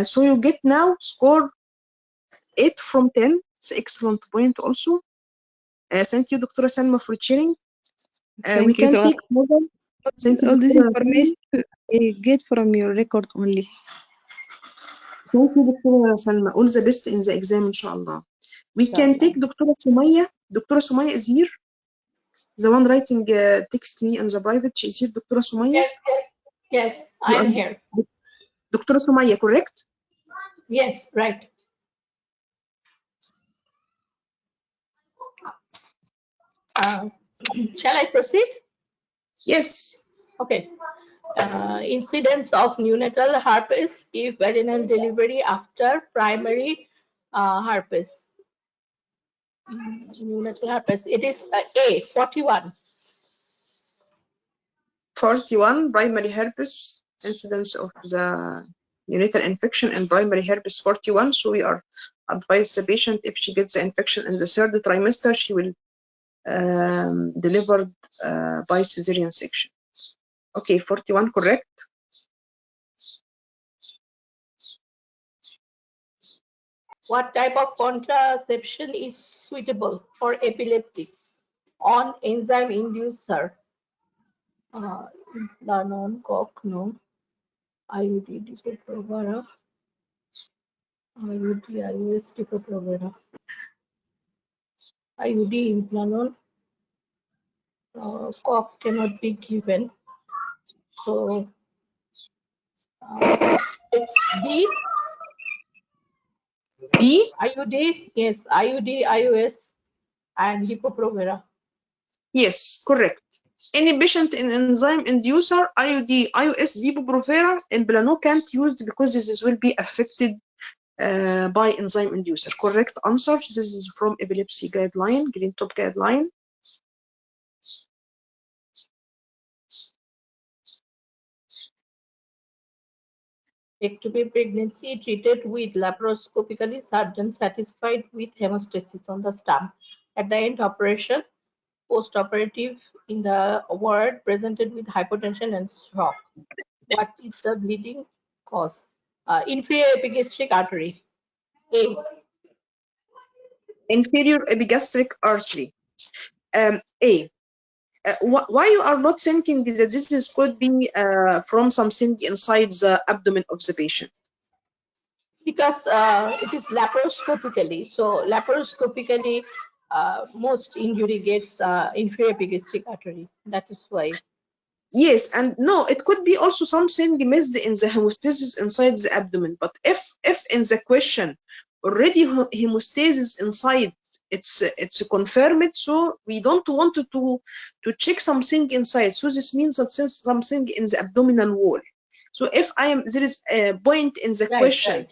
So you get now score 8 from 10. It's excellent point also. Thank you, Dr. Salma, for sharing. We Thank you can so take much. more. Thank you, All this Dr. Salma. information I get from your record only. Thank you, Dr. Salma. All the best in the exam, inshallah. We can take Dr. Sumaya. Dr. Sumaya is here. The one writing text me in the private. She is here, Dr. Sumaya. Yes, You I am are here. Dr. Sumaya, correct? Yes, right. Shall I proceed? Yes. Okay. Incidence of neonatal herpes if vaginal delivery after primary herpes. Neonatal herpes. It is A, 41. 41, primary herpes, incidence of the neonatal infection and primary herpes 41. So we are advised the patient, if she gets the infection in the third trimester, she will delivered by cesarean section. Okay, 41 correct. What type of contraception is suitable for epileptics on enzyme inducer? Non-COG, no. IUD, Depo-Provera. IUD, IUS, Depo-Provera. IUD, Implanon. COG cannot be given. So it's B. B? IUD, yes, IUD, IUS, and Depo-Provera. Yes, correct. Any patient in enzyme inducer, IUD, IUS, Depo-Provera, and Plano can't use because this will be affected by enzyme inducer. Correct answer. This is from epilepsy guideline, green top guideline. Ectopic pregnancy treated with laparoscopically, surgeon satisfied with hemostasis on the stump. At the end operation, post-operative in the ward presented with hypotension and shock. What is the bleeding cause? Inferior epigastric artery. A. Inferior epigastric artery. A. Why you are not thinking that this could be from something inside the abdomen of the patient? Because it is laparoscopically. So laparoscopically, most injury gets inferior epigastric artery. That is why. Yes, and no, it could be also something missed in the hemostasis inside the abdomen. But if in the question already hemostasis inside, it's confirmed. So we don't want to check something inside. So this means that there's something in the abdominal wall. So if there is a point in the question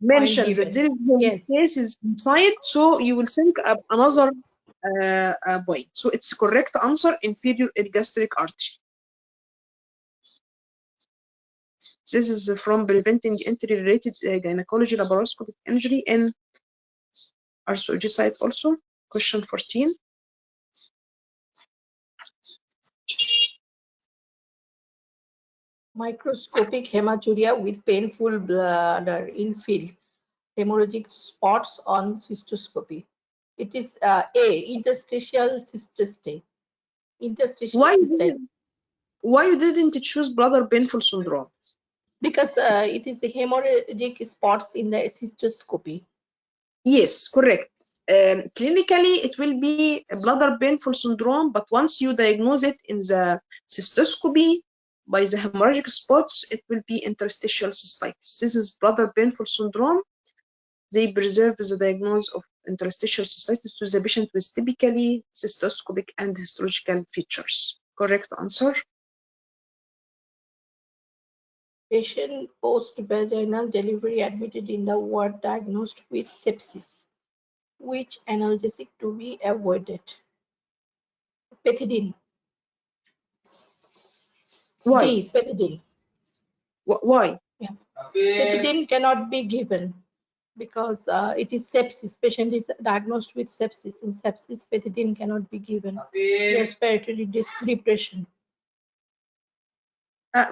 mentions that there is hemostasis inside, so you will think of another point. So it's correct answer, inferior epigastric artery. This is from preventing entry-related gynecology laparoscopic injury in MRCOG site also. Question 14. Microscopic hematuria with painful bladder infield, hemorrhagic spots on cystoscopy. It is A, interstitial cystitis. Why you didn't choose bladder painful syndrome? Because it is the hemorrhagic spots in the cystoscopy. Yes, correct. Clinically, it will be a bladder painful syndrome, but once you diagnose it in the cystoscopy by the hemorrhagic spots, it will be interstitial cystitis. This is bladder painful syndrome. They preserve the diagnosis of interstitial cystitis to the patient with typically cystoscopic and histological features. Correct answer. Patient post-vaginal delivery admitted in the ward diagnosed with sepsis. Which analgesic to be avoided? Pethidine. Why? D. Pethidine. Why? Yeah. Pethidine cannot be given because it is sepsis. Patient is diagnosed with sepsis. In sepsis, pethidine cannot be given. Respiratory depression.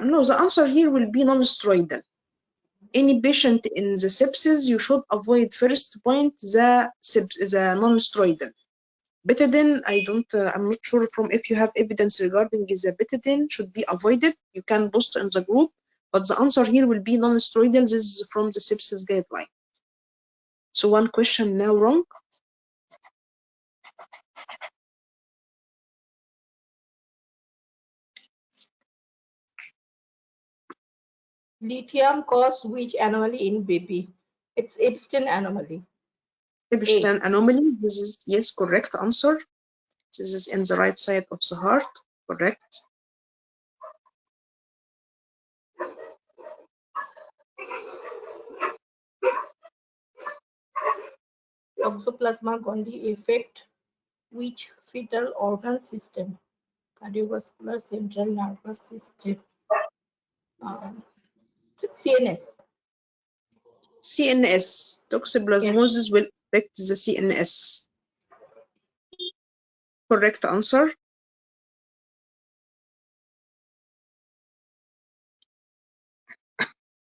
No, the answer here will be non-steroidal. Any patient in the sepsis, you should avoid first point the non-steroidal. Betadine, I'm not sure from if you have evidence regarding the betadine should be avoided. You can post in the group, but the answer here will be non-steroidal. This is from the sepsis guideline. So one question now wrong. Lithium cause which anomaly in baby? It's Epstein anomaly. Epstein anomaly. This is yes, correct answer. This is in the right side of the heart. Correct. Toxoplasma gondii affect which fetal organ system? Cardiovascular, central nervous system. CNS. CNS. Toxoplasmosis will affect the CNS. Correct answer.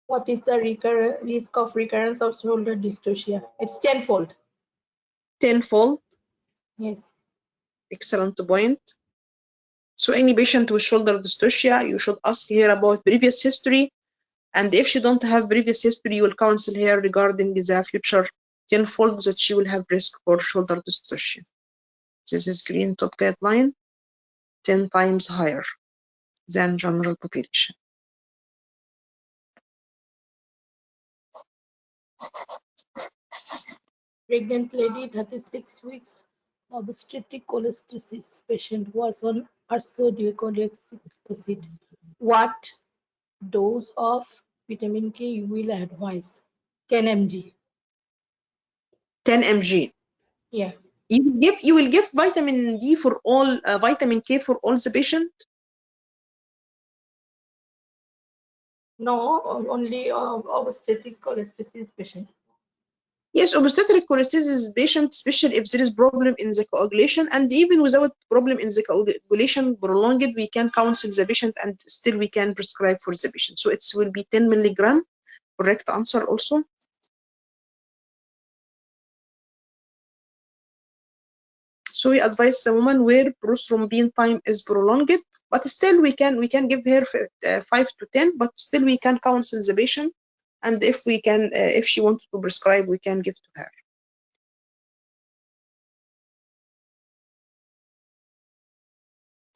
What is the risk of recurrence of shoulder dystocia? It's tenfold. Tenfold. Yes. Excellent point. So any patient with shoulder dystocia, you should ask her about previous history. And if she don't have previous history, you will counsel her regarding the future tenfold that she will have risk for shoulder dystocia. This is green top guideline, 10 times higher than general population. Pregnant lady, 36 weeks, obstetric cholestasis patient was on ursodeoxycholic acid. What dose of vitamin K you will advise? 10 mg. 10 mg. Yeah. You will give vitamin D for all, vitamin K for all the patient? No, only obstetric cholestasis patient. Yes, obstetric cholestasis patient, especially if there is problem in the coagulation, and even without problem in the coagulation prolonged, we can counsel the patient and still we can prescribe for the patient. So it will be 10 milligram. Correct answer also. So we advise the woman where prothrombin time is prolonged, but still we can give her 5 to 10, but still we can counsel the patient, and if we can, if she wants to prescribe, we can give to her.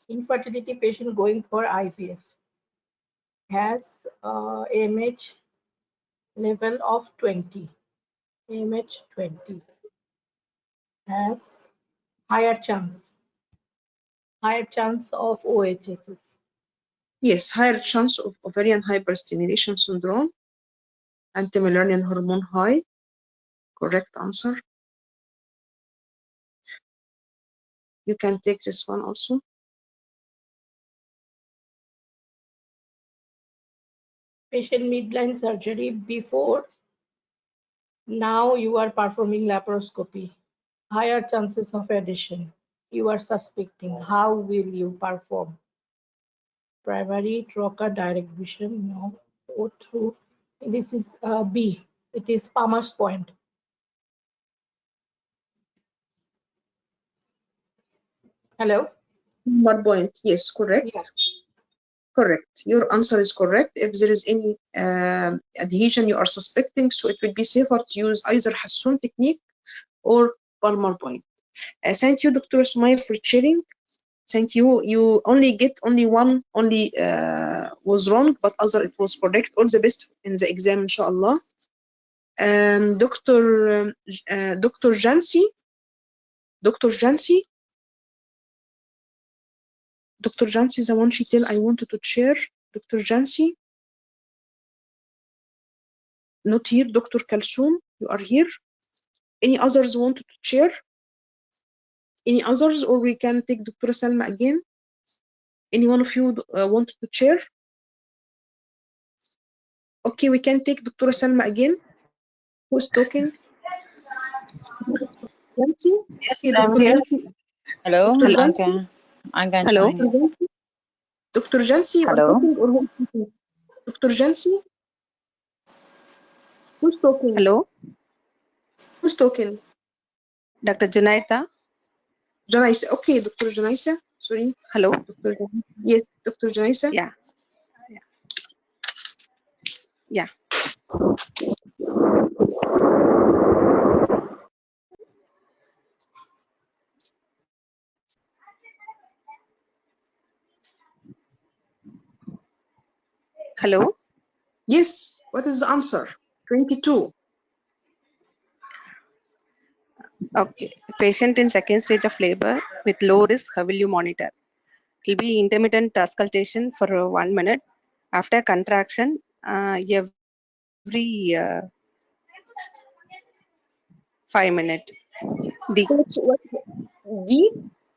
Infertility patient going for IVF has AMH level of 20. AMH 20 has higher chance of OHSS. Yes, higher chance of ovarian hyperstimulation syndrome and Mullerian hormone high. Correct answer. You can take this one also. Patient midline surgery before, now you are performing laparoscopy. Higher chances of addition. You are suspecting. How will you perform? Primary trocar direct vision, no. Go through. This is B. It is Palmer's point. Hello? One point. Yes, correct. Yeah. Correct. Your answer is correct. If there is any adhesion you are suspecting, so it will be safer to use either Hasson technique or Palmer point. Thank you, Dr. Sumail, for sharing. Thank you. You only get one was wrong, but other it was correct. All the best in the exam, inshallah. Dr. Jansi. Dr. Jansi. Dr. Jansi, the one she tell I wanted to share. Dr. Jansi. Not here. Dr. Kalsoom, you are here. Any others wanted to share? Any others, or we can take Dr. Salma again? Any one of you wanted to share? Okay, we can take Dr. Salma again. Who's talking? Jansi? Yes, Okay, I'm Dr. here. Jansi. Hello, Dr. I Jansi? can, I can Hello. join you. Dr. Jansi, you are Hello. talking or who is talking? Dr. Jansi? Who's talking? Hello. Who's talking? Dr. Junaita. Janaisa. Okay, Dr. Janaisa. Sorry. Hello. Dr. Janaisa. Yes, Dr. Janaisa. Yeah. Yeah. Hello. Yes. What is the answer? 22. Okay. Patient in second stage of labor with low risk, how will you monitor? It will be intermittent auscultation for 1 minute. After contraction, every 5 minutes. D. What? D.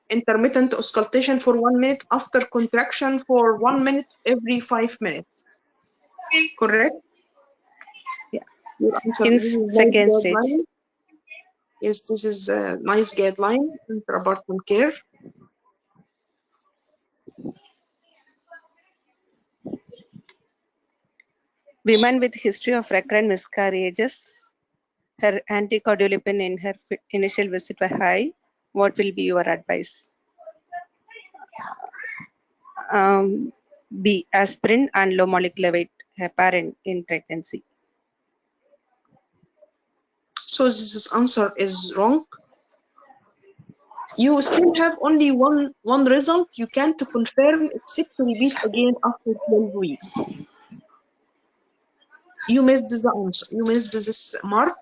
Intermittent auscultation for 1 minute after contraction for 1 minute every 5 minutes. Correct? Yeah. Your answer In is nice second stage. guideline. Yes, this is a nice guideline in prepartum care. Women with history of recurrent miscarriages, her anticoagulopin in her initial visit were high. What will be your advice? B. Aspirin and low molecular weight heparin in pregnancy. So this answer is wrong. You still have only one result. You can't confirm except to repeat again after 12 weeks. You missed the answer. You missed this mark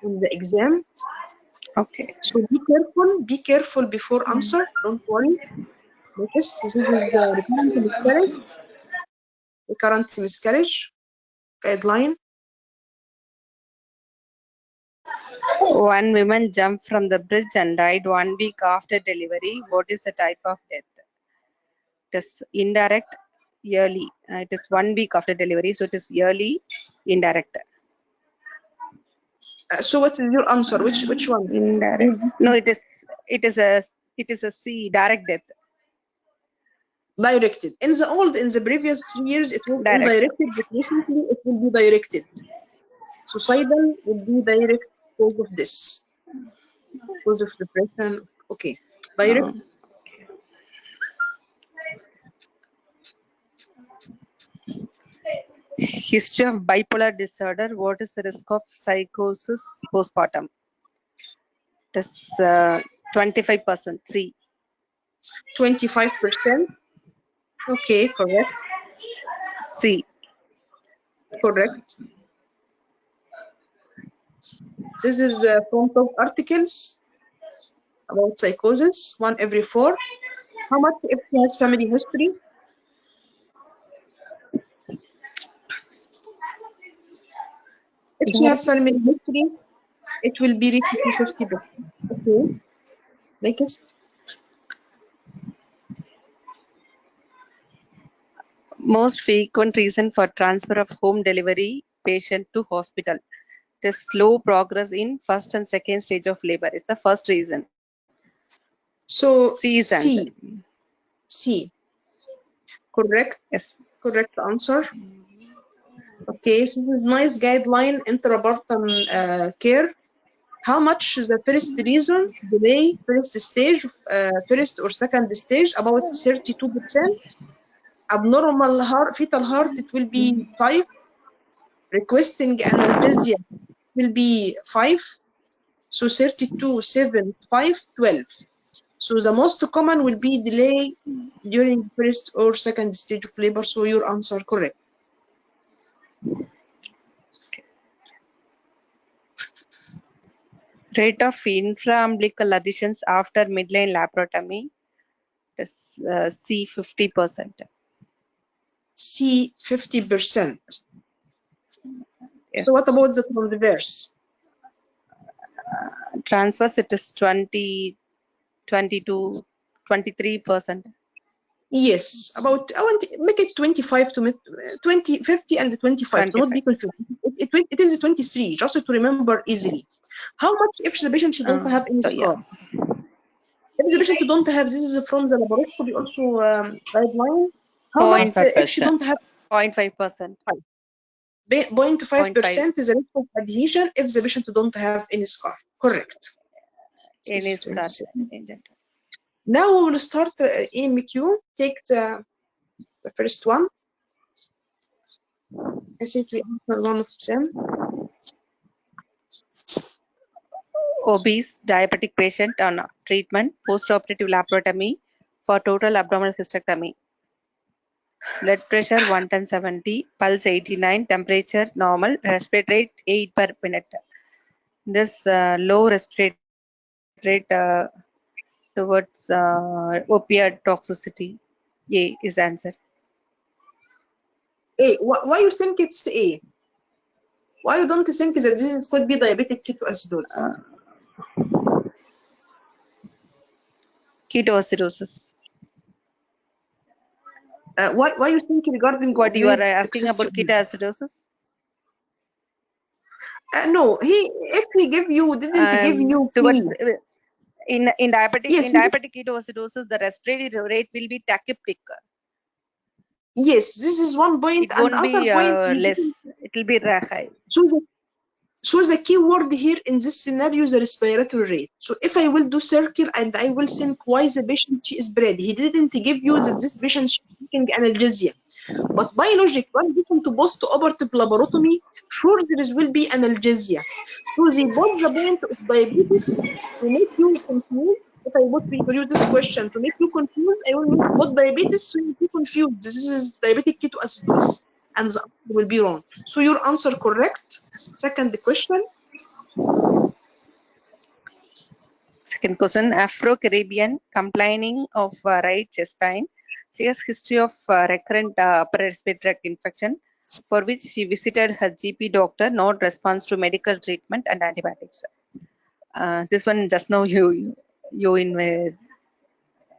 in the exam. Okay. So be careful. Be careful before answer. Don't worry. Notice this is the recurrent miscarriage. Recurrent miscarriage guideline. One woman jumped from the bridge and died 1 week after delivery. What is the type of death? It is indirect, yearly. It is 1 week after delivery, so it is yearly, indirect. So what is your answer? Which one? Indirect. No, it is a C, direct death. Directed. In the previous 3 years, it was Direct. undirected, but recently it will be directed. Suicidal will be direct cause of this. Cause of depression. Okay. Direct. History of bipolar disorder. What is the risk of psychosis postpartum? It is 25%. C. 25%. Okay, correct. C. Correct. This is from top articles about psychosis, 1 every 4. How much if he has family history? If she has family history, it will be reached to 50%. Okay. Next. Most frequent reason for transfer of home delivery patient to hospital. It is slow progress in first and second stage of labor. It's the first reason. So C is answer. C. Correct. Yes. Correct answer. Okay, so this is nice guideline intrapartum care. How much the first reason delay first stage, first or second stage? About 32%. Abnormal heart, fetal heart, it will be 5. Requesting analgesia will be 5. So 32, 7, 5, 12. So the most common will be delay during first or second stage of labor. So your answer correct. Rate of infraumbilical adhesions after midline laparotomy is C 50%. C 50%. Yes. So what about the transverse? transfers, it is 20, 22, 23%. Yes, about I want to make it 25 to 20, 50 and 25 to not be confused. It is 23, just to remember easily. How much if the patient don't have any scar? If the patient don't have, this is from the laparoscopy also guideline. How much if she don't have 0.5%. 0.5% is a risk of adhesion if the patient don't have any scar. Correct. Any scar. Now we will start EMQ. Take the first one. I think we answer one of them. Obese diabetic patient on treatment, post-operative laparotomy for total abdominal hysterectomy. Blood pressure 110/70, pulse 89, temperature normal, respiratory rate 8 per minute. This low respiratory rate towards opioid toxicity. A is answer. A. Why you think it's A? Why you don't think that this could be diabetic ketoacidosis? Ketoacidosis. Why you think regarding what you are asking about ketoacidosis? No, if he give you didn't give you towards in diabetic yes, in diabetic ketoacidosis, the respiratory rate will be tachyptic. Yes, this is one point. It won't be less. It will be high. So the key word here in this scenario is the respiratory rate. So if I will do circle and I will think why the patient is bread, he didn't give you that this patient is taking analgesia. But by logic, when given to post-operative laparotomy, sure there will be analgesia. So they put the point of diabetes to make you confused. If I would for you this question to make you confused, I will put diabetes so you be confused. This is diabetic ketoacidosis, and the answer will be wrong. So your answer correct. Second question. Second question: Afro-Caribbean complaining of right chest pain. She has history of recurrent upper respiratory tract infection, for which she visited her GP doctor. Not response to medical treatment and antibiotics. This one just now you in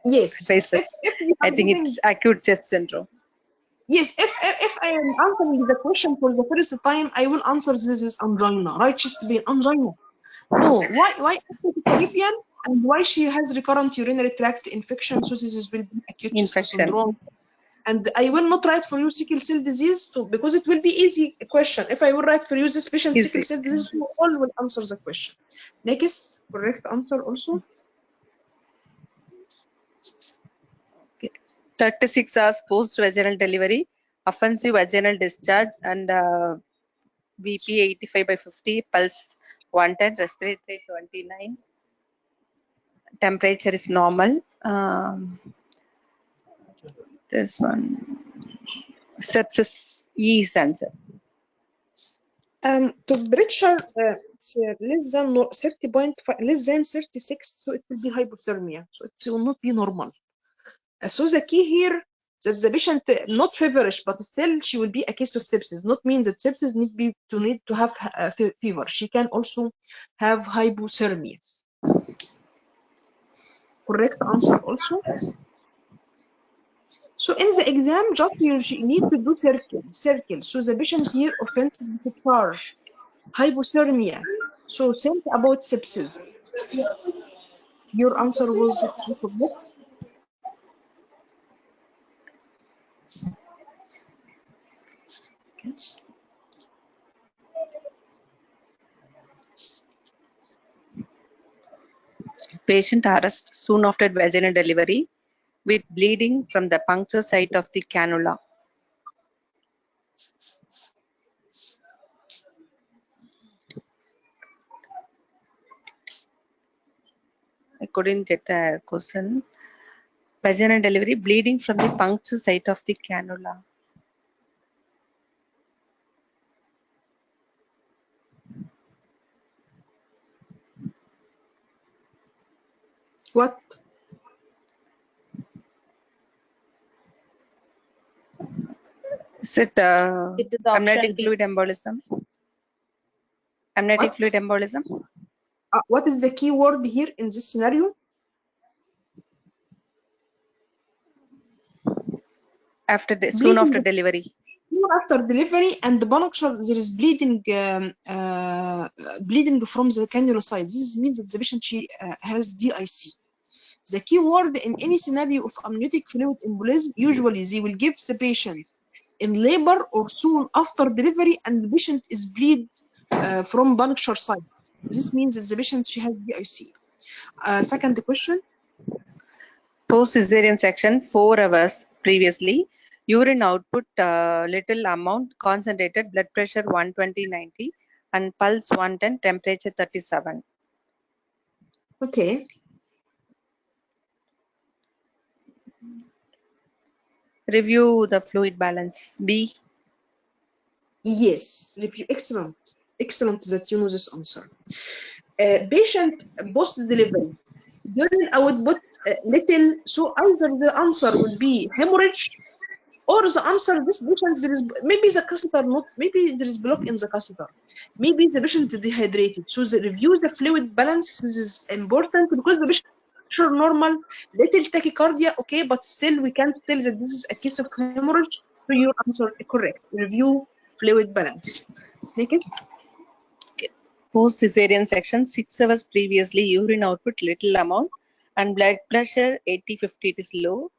yes. faces. I think it's acute chest syndrome. Yes, if I am answering the question for the first time, I will answer this is angina, right chest pain, angina. No, why Caribbean and why she has recurrent urinary tract infection? So this will be acute chest syndrome. And I will not write for you sickle cell disease because it will be easy question. If I will write for you this patient sickle cell disease, you all will answer the question. Next, correct answer also. 36 hours post-vaginal delivery, offensive vaginal discharge, and BP 85/50, pulse 110, respiratory rate 29, temperature is normal. This one, sepsis E is the answer. Temperature less than 30.5, less than 36, so it will be hypothermia. So it will not be normal. So the key here that the patient not feverish, but still she will be a case of sepsis. Not mean that sepsis need to have fever. She can also have hypothermia. Correct answer also. So in the exam, just you need to do circle. So the patient here offensive discharge, hypothermia. So think about sepsis. Your answer was correct. Patient arrest soon after vaginal delivery with bleeding from the puncture site of the cannula. I couldn't get the question. Vaginal delivery, bleeding from the puncture site of the cannula. What? Is it amniotic fluid embolism? Amniotic fluid embolism? What is the key word here in this scenario? Soon after delivery. Soon after delivery, and the puncture, there is bleeding, bleeding from the cannula side. This means that the patient has DIC. The key word in any scenario of amniotic fluid embolism, usually they will give the patient in labor or soon after delivery, and the patient is bleed from puncture side. This means that the patient has DIC. Second question. Post-cesarean section, 4 hours previously, urine output little amount, concentrated, blood pressure 120/90 and pulse 110, temperature 37. Okay. Review the fluid balance. B. Yes, review. Excellent. Excellent that you know this answer. Patient post-delivery, urine output little, so either the answer will be hemorrhage, or the answer, this patient, there is maybe the catheter not, maybe there is block in the catheter, maybe the patient dehydrated. So the review the fluid balance is important, because the patient pressure normal, little tachycardia, okay, but still we can't tell that this is a case of hemorrhage. So your answer is correct. Review fluid balance. Next. Post-cesarean section, 6 hours previously, urine output little amount and blood pressure 80/50, it is low,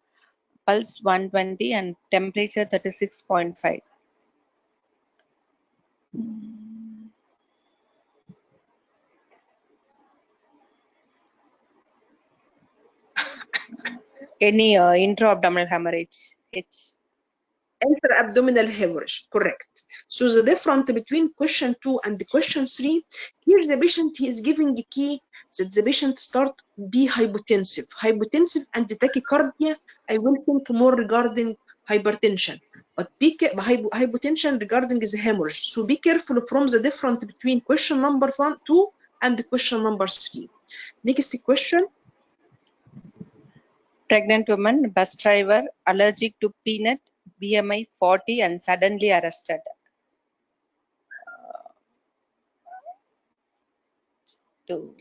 pulse 120 and temperature 36.5. Any intra-abdominal hemorrhage, H. Intra-abdominal hemorrhage, correct. So the difference between question 2 and the question 3, here the patient, he is giving a key that the patient start be hypotensive and the tachycardia, I will think more regarding hypertension, but hypotension regarding the hemorrhage. So be careful from the difference between question number 2 and the question number 3. Next question. Pregnant woman, bus driver, allergic to peanut, BMI 40 and suddenly arrested.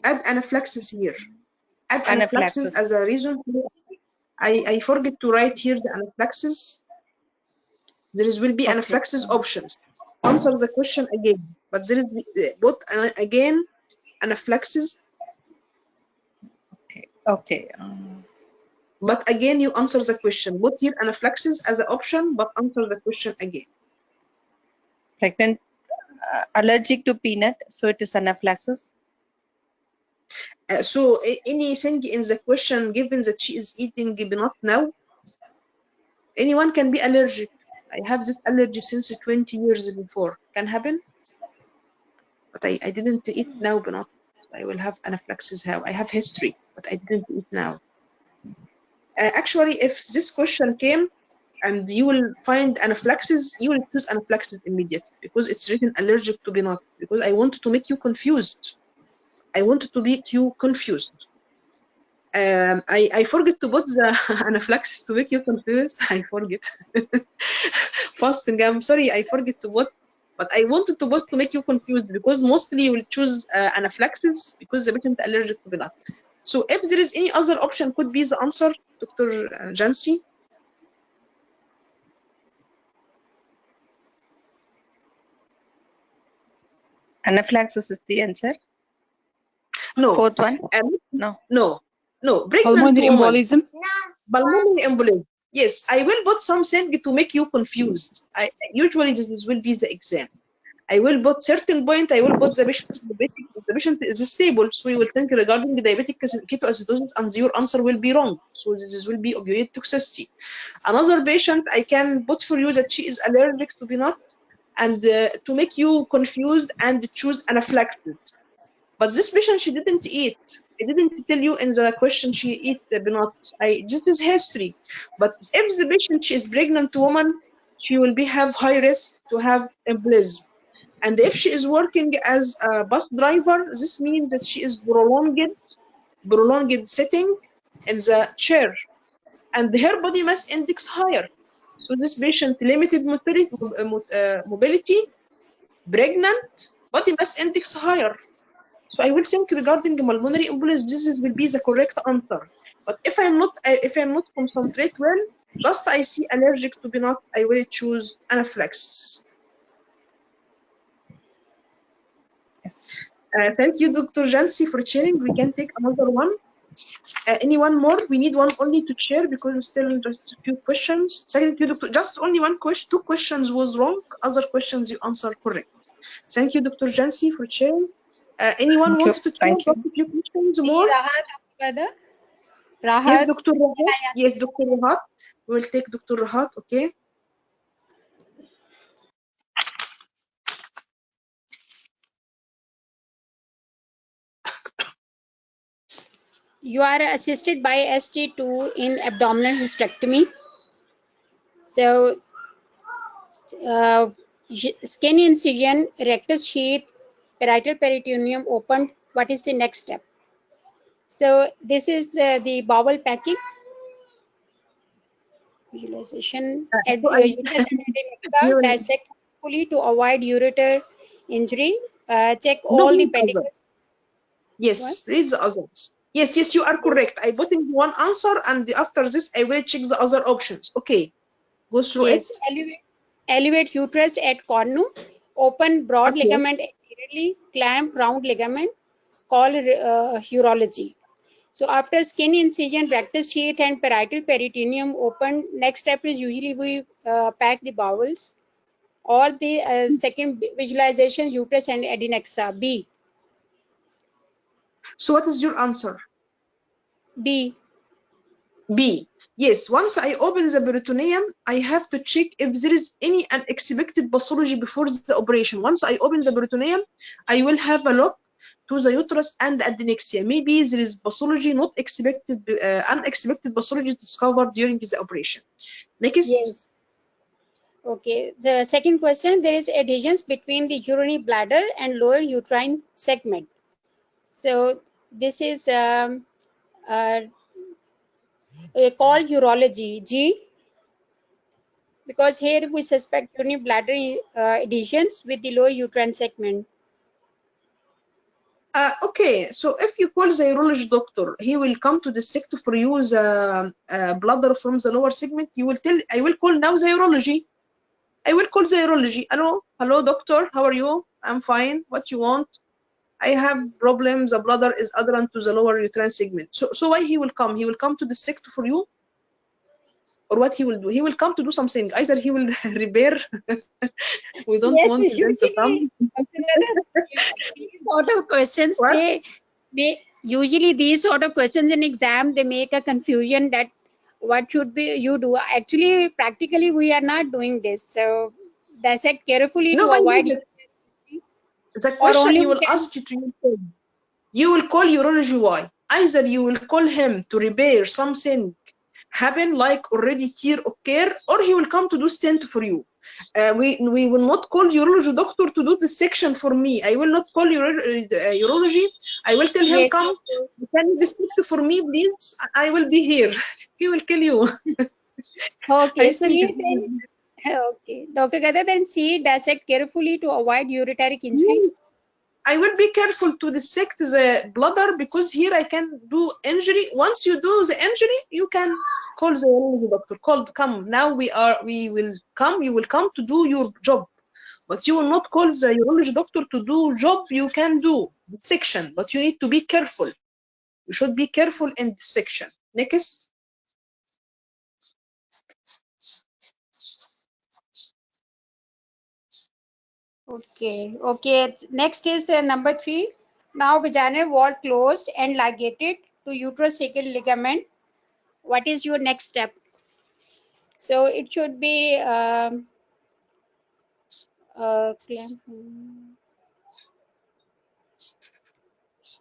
Add anaphylaxis here. Add anaphylaxis as a reason. I forget to write here the anaphylaxis. There will be anaphylaxis options. Answer the question again, but there is both again anaphylaxis. Okay. But again, you answer the question. Put here anaphylaxis as an option, but answer the question again. Pregnant, allergic to peanut, so it is anaphylaxis. So anything in the question, given that she is eating peanut now, anyone can be allergic. I have this allergy since 20 years before. Can happen. But I didn't eat now peanut. I will have anaphylaxis how? I have history, but I didn't eat now. Actually, if this question came and you will find anaphylaxis, you will choose anaphylaxis immediately, because it's written allergic to peanut, because I wanted to make you confused. I wanted to make you confused. I forget to put the anaphylaxis to make you confused. I forget. Fasting, I'm sorry, I forget to put, but I wanted to put to make you confused, because mostly you will choose anaphylaxis because the patient allergic to peanut. So if there is any other option, could be the answer, Dr. Jansi. Anaphylaxis is the answer. No. Fourth one. No. Pulmonary embolism. Pulmonary embolism. Yes, I will put something to make you confused. Usually this will be the exam. I will put certain point. I will put the patient is stable, so you will think regarding the diabetic ketoacidosis, and your answer will be wrong. So this will be opioid toxicity. Another patient, I can put for you that she is allergic to peanut, and to make you confused and choose anaphylaxis. But this patient, she didn't eat. I didn't tell you in the question she eat the peanut. Just is history. But if the patient, she is pregnant woman, she will have high risk to have embolism. And if she is working as a bus driver, this means that she is prolonged sitting in the chair, and her body mass index higher. So this patient limited mobility, pregnant, body mass index higher. So I will think regarding pulmonary embolism, this will be the correct answer. But if I'm not concentrate well, just I see allergic to peanut, I will choose anaphylaxis. Yes. Thank you, Dr. Jansi, for sharing. We can take another one. Anyone more? We need one only to share because we still just a few questions. Thank you, Doctor. Just only one question. 2 questions was wrong. Other questions you answer correct. Thank you, Dr. Jansi, for sharing. Anyone Thank you. wanted to share Thank you. just a few questions more? Rahat. Yes, Dr. Rahat. Yes, Dr. Rahat. We'll take Dr. Rahat. Okay. You are assisted by ST2 in abdominal hysterectomy. So, skin incision, rectus sheath, parietal peritoneum opened. What is the next step? So, this is the bowel packing. Visualization. So I, Uterus and adnexa, you dissect fully to avoid ureter injury. Check no, all the read the others. pedicles. What? Yes, read the others. Yes, you are correct. I put in one answer and after this I will check the other options. Okay, go through it. Yes. Elevate uterus at cornu. Open broad Okay. ligament anteriorly. Clamp round ligament. Call urology. So after skin incision, rectus sheath and parietal peritoneum open. Next step is usually we pack the bowels. Or the second visualization, uterus and adnexa. B. So what is your answer? B. B. Yes, once I open the peritoneum, I have to check if there is any unexpected pathology before the operation. Once I open the peritoneum, I will have a look to the uterus and adnexia. Maybe there is pathology not expected, unexpected pathology discovered during the operation. Next. Yes. Okay. The second question, there is adhesions between the urinary bladder and lower uterine segment. So this is called urology. G. Because here we suspect urinary bladder adhesions with the lower uterine segment. Okay, so if you call the urology doctor, he will come to dissect for you the bladder from the lower segment. You will tell, I will call now the urology. I will call the urology. Hello, doctor. How are you? I'm fine. What you want? I have problems. The bladder is adherent to the lower uterine segment. So why he will come? He will come to dissect for you, or what he will do? He will come to do something. Either he will repair. We don't Yes, want them to come. usually these sort of questions What? they usually these sort of questions in exam they make a confusion that what should be you do. Actually, practically we are not doing this. So dissect carefully No, to I avoid know the or question only he we will can. ask you to you. You will call urology why? Either you will call him to repair something happen like already tear occur, or he will come to do stent for you. We will not call urology doctor to do the section for me. I will not call urology. I will tell him, Yes, come, can you dissect for me, please? I will be here. He will kill you. I okay. think See then. Okay, Dr. Gada, then see dissect carefully to avoid ureteric injury. yes, I will be careful to dissect the bladder because here I can do injury. Once you do the injury, you can call the urology doctor. Come. Now we will come. You will come to do your job, but you will not call the urology doctor to do job you can do dissection. But you need to be careful. You should be careful in dissection. Next. Okay. Next is number 3. Now vaginal wall closed and ligated to uterosacral ligament. What is your next step? So it should be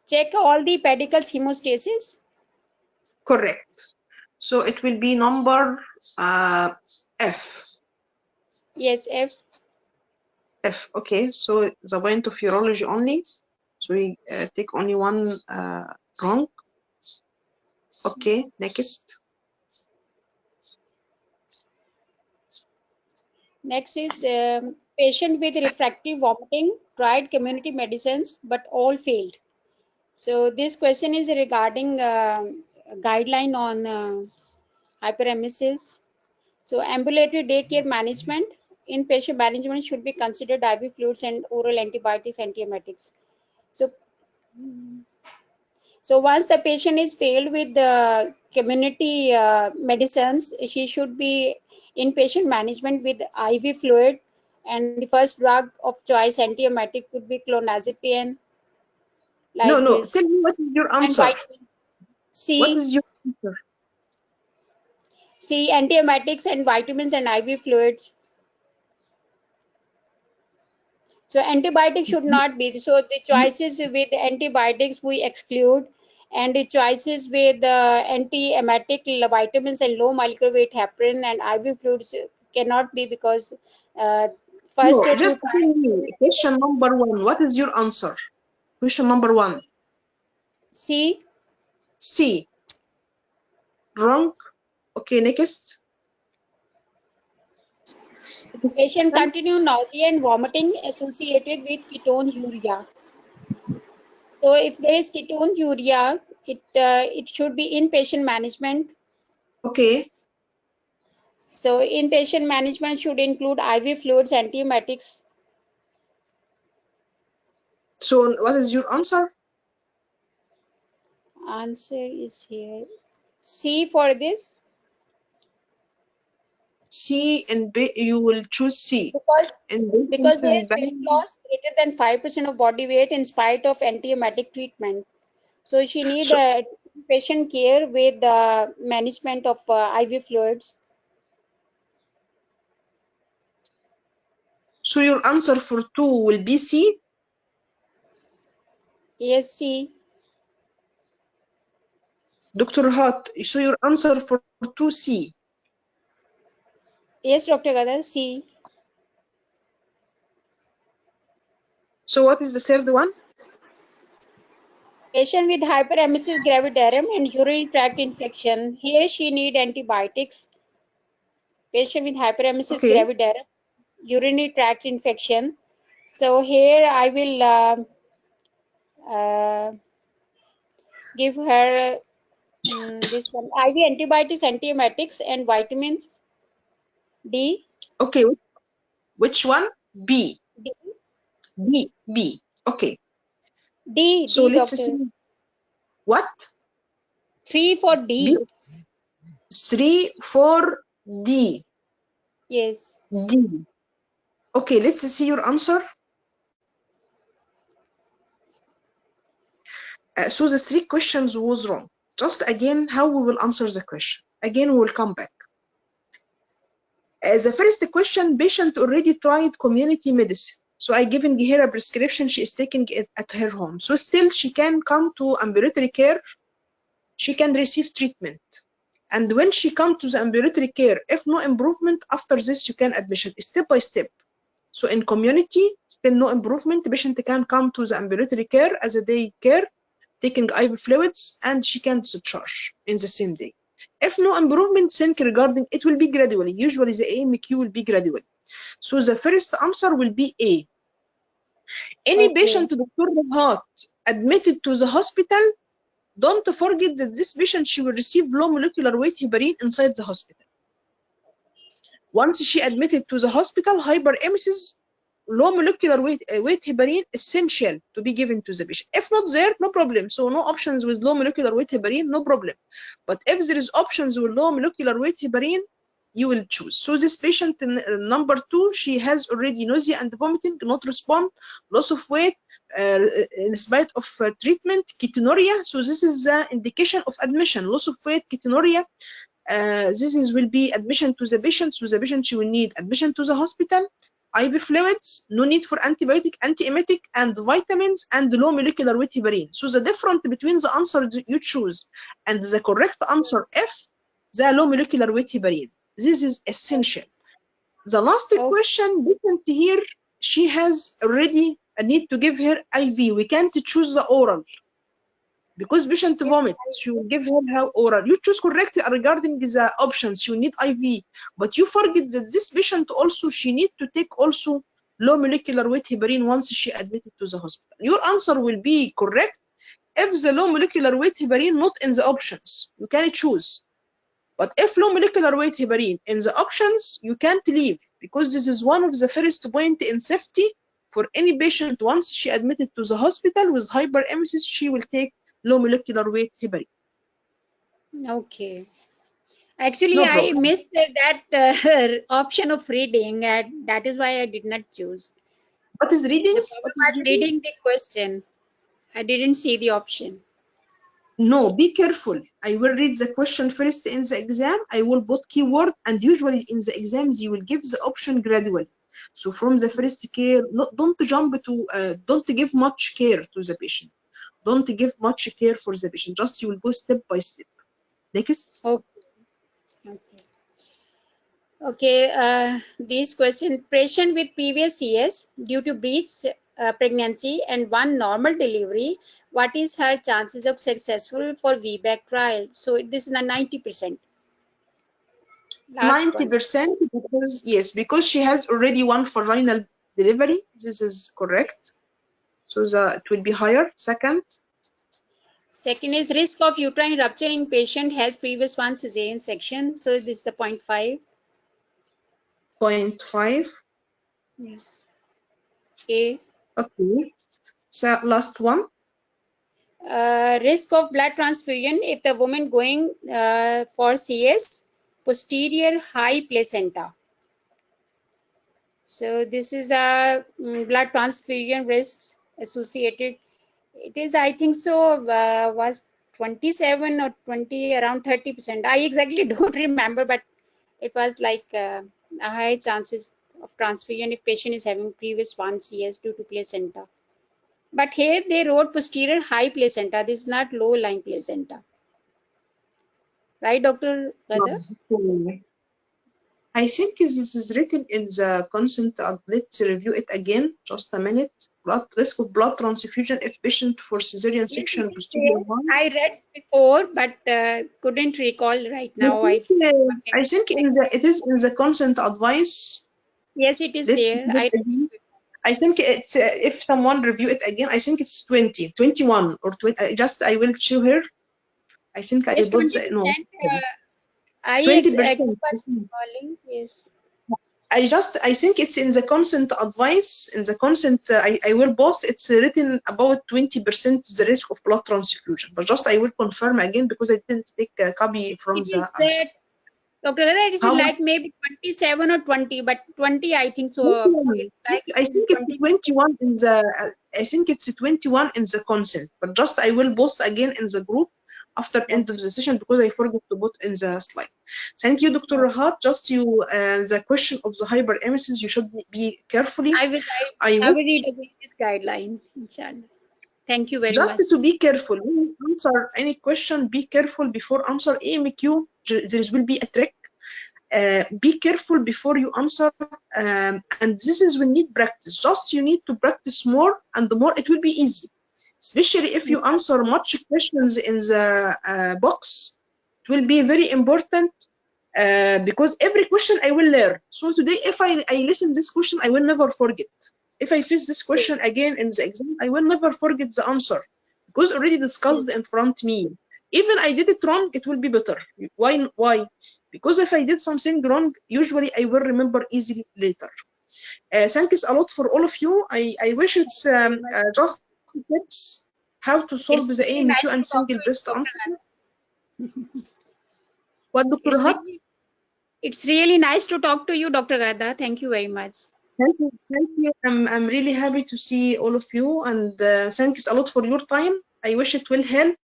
check all the pedicles hemostasis. Correct. So it will be number F. Yes, F. F. Okay. So the point of urology only. So we take only one wrong. Okay, next. Next is patient with refractory vomiting, tried community medicines, but all failed. So this question is regarding guideline on hyperemesis. So ambulatory daycare management, inpatient management should be considered IV fluids and oral antibiotics, antiemetics. So once the patient is failed with the community medicines, she should be inpatient management with IV fluid, and the first drug of choice antiemetic would be clonazepam, No, like no. this, Tell me what is your and answer. vitamin What C, is your answer? antiemetics and vitamins and IV fluids. So antibiotics should not be. So the choices with antibiotics we exclude, and the choices with anti-emetic vitamins and low molecular weight heparin and IV fluids cannot be, because first No, two just tell me. Question antibiotics. number one. What is your answer? Question number one. C. C. Wrong. Okay, next. Patient continue nausea and vomiting associated with ketonuria. So if there is ketonuria, it should be inpatient management. Okay. So inpatient management should include IV fluids, antiemetics. So what is your answer? Answer is here. C for this, C and B. You will choose C. because And there is weight loss greater than 5% of body weight in spite of antiemetic treatment. So she need so, patient care with the management of IV fluids. so your answer for 2 will be C. Yes, C. Dr. Hart, so your answer for 2 C. Yes, Dr. Gadar, C. So what is the third one? Patient with hyperemesis gravidarum and urinary tract infection. Here she need antibiotics. Patient with hyperemesis Okay. gravidarum, urinary tract infection. So here I will uh, give her this one IV antibiotics, antiemetics, and vitamins D. Okay. Which one? B. D, B. B. Okay. So D, let's doctor. see. What? 3 for B. D. 3 for D. Yes. D. Okay, let's see your answer. So the 3 questions was wrong. Just again, how we will answer the question. Again, we will come back. The first question, patient already tried community medicine. So I given her a prescription, she is taking it at her home. So still she can come to ambulatory care, she can receive treatment. And when she come to the ambulatory care, if no improvement, after this you can admission step by step. So in community, still no improvement, the patient can come to the ambulatory care as a day care, taking IV fluids, and she can discharge in the same day. If no improvement, think regarding it will be gradually. Usually the AMQ will be gradually. So the first answer will be A. Any Okay. patient, Dr. Heart, admitted to the hospital, don't forget that this patient, she will receive low molecular weight heparin inside the hospital. Once she admitted to the hospital, hyperemesis, low molecular weight heparin essential to be given to the patient. If not there, no problem. So no options with low molecular weight heparin, no problem. But if there is options with low molecular weight heparin, you will choose. So this patient number 2, she has already nausea and vomiting, not respond, loss of weight in spite of treatment, ketonuria. So this is the indication of admission, loss of weight, ketonuria. This is will be admission to the patient. So the patient, she will need admission to the hospital, IV fluids, no need for antibiotic, antiemetic, and vitamins, and low molecular weight heparin. So the difference between the answers you choose and the correct answer F, the low molecular weight heparin. This is essential. The last Okay. question, patient here, she has already a need to give her IV. We can't choose the oral because patient vomit. She will give her oral. You choose correct regarding the options. You need IV, but you forget that this patient also, she need to take also low molecular weight heparin once she admitted to the hospital. Your answer will be correct. if the low molecular weight heparin not in the options, you can choose. But if low molecular weight heparin in the options, you can't leave, because this is one of the first point in safety for any patient. Once she admitted to the hospital with hyperemesis, she will take low molecular weight heparin. Okay. Actually, No I problem. missed that option of reading, and that is why I did not choose. What is reading? The What problem is was reading? reading the question. I didn't see the option. No, be careful. I will read the question first in the exam. I will put keyword, and usually in the exams you will give the option gradually. So from the first care, don't jump to, don't give much care to the patient. Don't give much care for the patient. Just you will go step by step. Next. Okay. Okay. Okay. This question: patient with previous CS due to breech pregnancy and one normal delivery, what is her chances of successful for VBAC trial? So this is a 90%. Last one. 90%, because yes, because she has already one vaginal delivery. This is correct. So it will be higher. Second. Second is risk of uterine rupture in patient has previous one cesarean section. So this is the 0.5. 0.5. Yes. A. Okay. So last one. Risk of blood transfusion if the woman going for CS, posterior high placenta. So this is a blood transfusion risks associated. It is, I think so, was 27 or 20, around 30%. I exactly don't remember, but it was like a high chances of transfusion if patient is having previous one CS due to placenta. But here they wrote posterior high placenta. This is not low lying placenta. Right, Dr. Gada? Okay. I think this is written in the consent. Let's review it again. Just a minute. Risk of blood transfusion if patient for cesarean Yes, section it is posterior there. one. I read before, but couldn't recall right now. I think it is in the consent advice. Yes, it is Let's there. read I it read again. it. I think it's if someone review it again, I think it's 20, 21 or 20. Just I will show here. I think I Yes, put the 20%. I 20%. was recalling. Yes. I think it's in the consent advice. In the consent, I will post. It's written about 20% the risk of blood transfusion. But just I will confirm again because I didn't take a copy from It the is answer. that, Dr. Gada, it is How much? like maybe 27 or 20, but 20, I think so. 21. It's like I think it's 20. 21 in the. I think it's 21 in the consent. But just I will post again in the group after end of the session because I forgot to put in the slide. Thank you, Dr. Rahat. Just the question of the hyperemesis, you should be carefully. I will read again this guideline, inshallah. Thank you very Just much. to be careful, when you answer any question, be careful before answer AMQ. There will be a trick. Be careful before you answer, and this is we need practice. Just you need to practice more, and the more it will be easy. Especially if you answer much questions in the box, it will be very important because every question I will learn. So today, if I listen this question, I will never forget. If I face this question again in the exam, I will never forget the answer because already discussed in front me. Even I did it wrong, it will be better. Why? Why? Because if I did something wrong, usually I will remember easily later. Thanks a lot for all of you. I wish it's just tips how to solve It's the really AMQ nice and to talk single to you, best Dr. answer. What, Dr. Hat? It's really nice to talk to you, Dr. Gada. Thank you very much. Thank you. Thank you. I'm really happy to see all of you, and thanks a lot for your time. I wish it will help.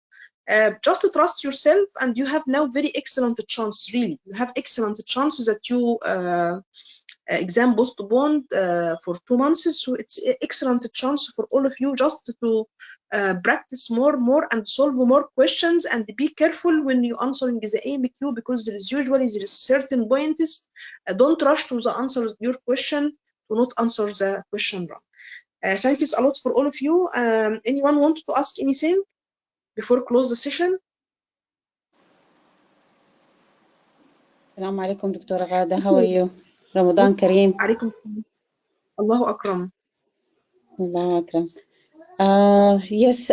Just trust yourself, and you have now very excellent chance. Really, you have excellent chances that you exam postponed for 2 months. So it's an excellent chance for all of you just to practice more and solve more questions, and be careful when you answering the AMQ because there is certain points. Don't rush to the answer your question to not answer the question wrong. Thank you a lot for all of you. Anyone want to ask anything before close the session? السلام عليكم دكتورة غادة. How are you? رمضان كريم. عليكم السلام. الله أكرم. الله أكرم. Yes,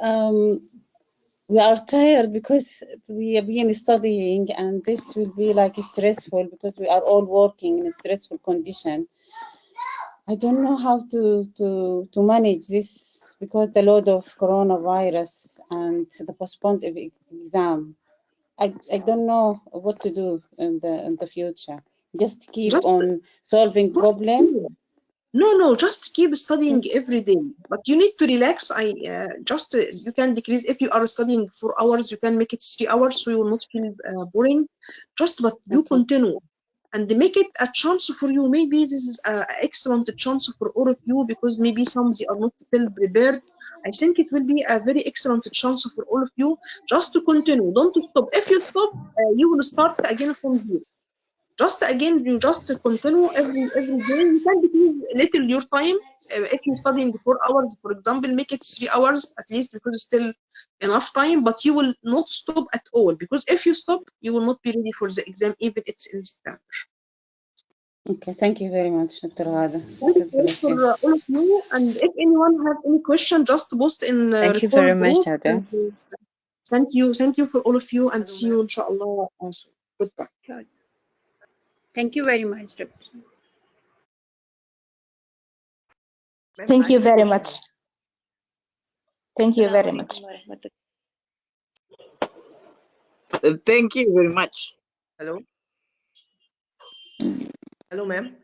we are tired because we have been studying, and this will be like stressful because we are all working in a stressful condition. I don't know how to manage this because the load of coronavirus and the postponed exam. I don't know what to do in the future. Just keep on solving problem. No, just keep studying every day. But you need to relax. You can decrease. If you are studying 4 hours, you can make it 3 hours, so you will not feel boring. But you continue and make it a chance for you. Maybe this is an excellent chance for all of you because maybe some they are not still prepared. I think it will be a very excellent chance for all of you just to continue. Don't stop. If you stop, you will start again from zero. You just continue every day. You can decrease little your time. If you're studying 4 hours, for example, make it 3 hours at least because it's still enough time. But you will not stop at all because if you stop, you will not be ready for the exam, even it's in September. Okay, thank you very much, Dr. Ghada. Thank you for all of you. And if anyone has any question, just post in Thank you very record much, group. Dada. Thank you for all of you, and see you inshallah. Goodbye. Thank you very much, Dr. Thank you very much. Thank you very much. Thank you very much. Hello, ma'am.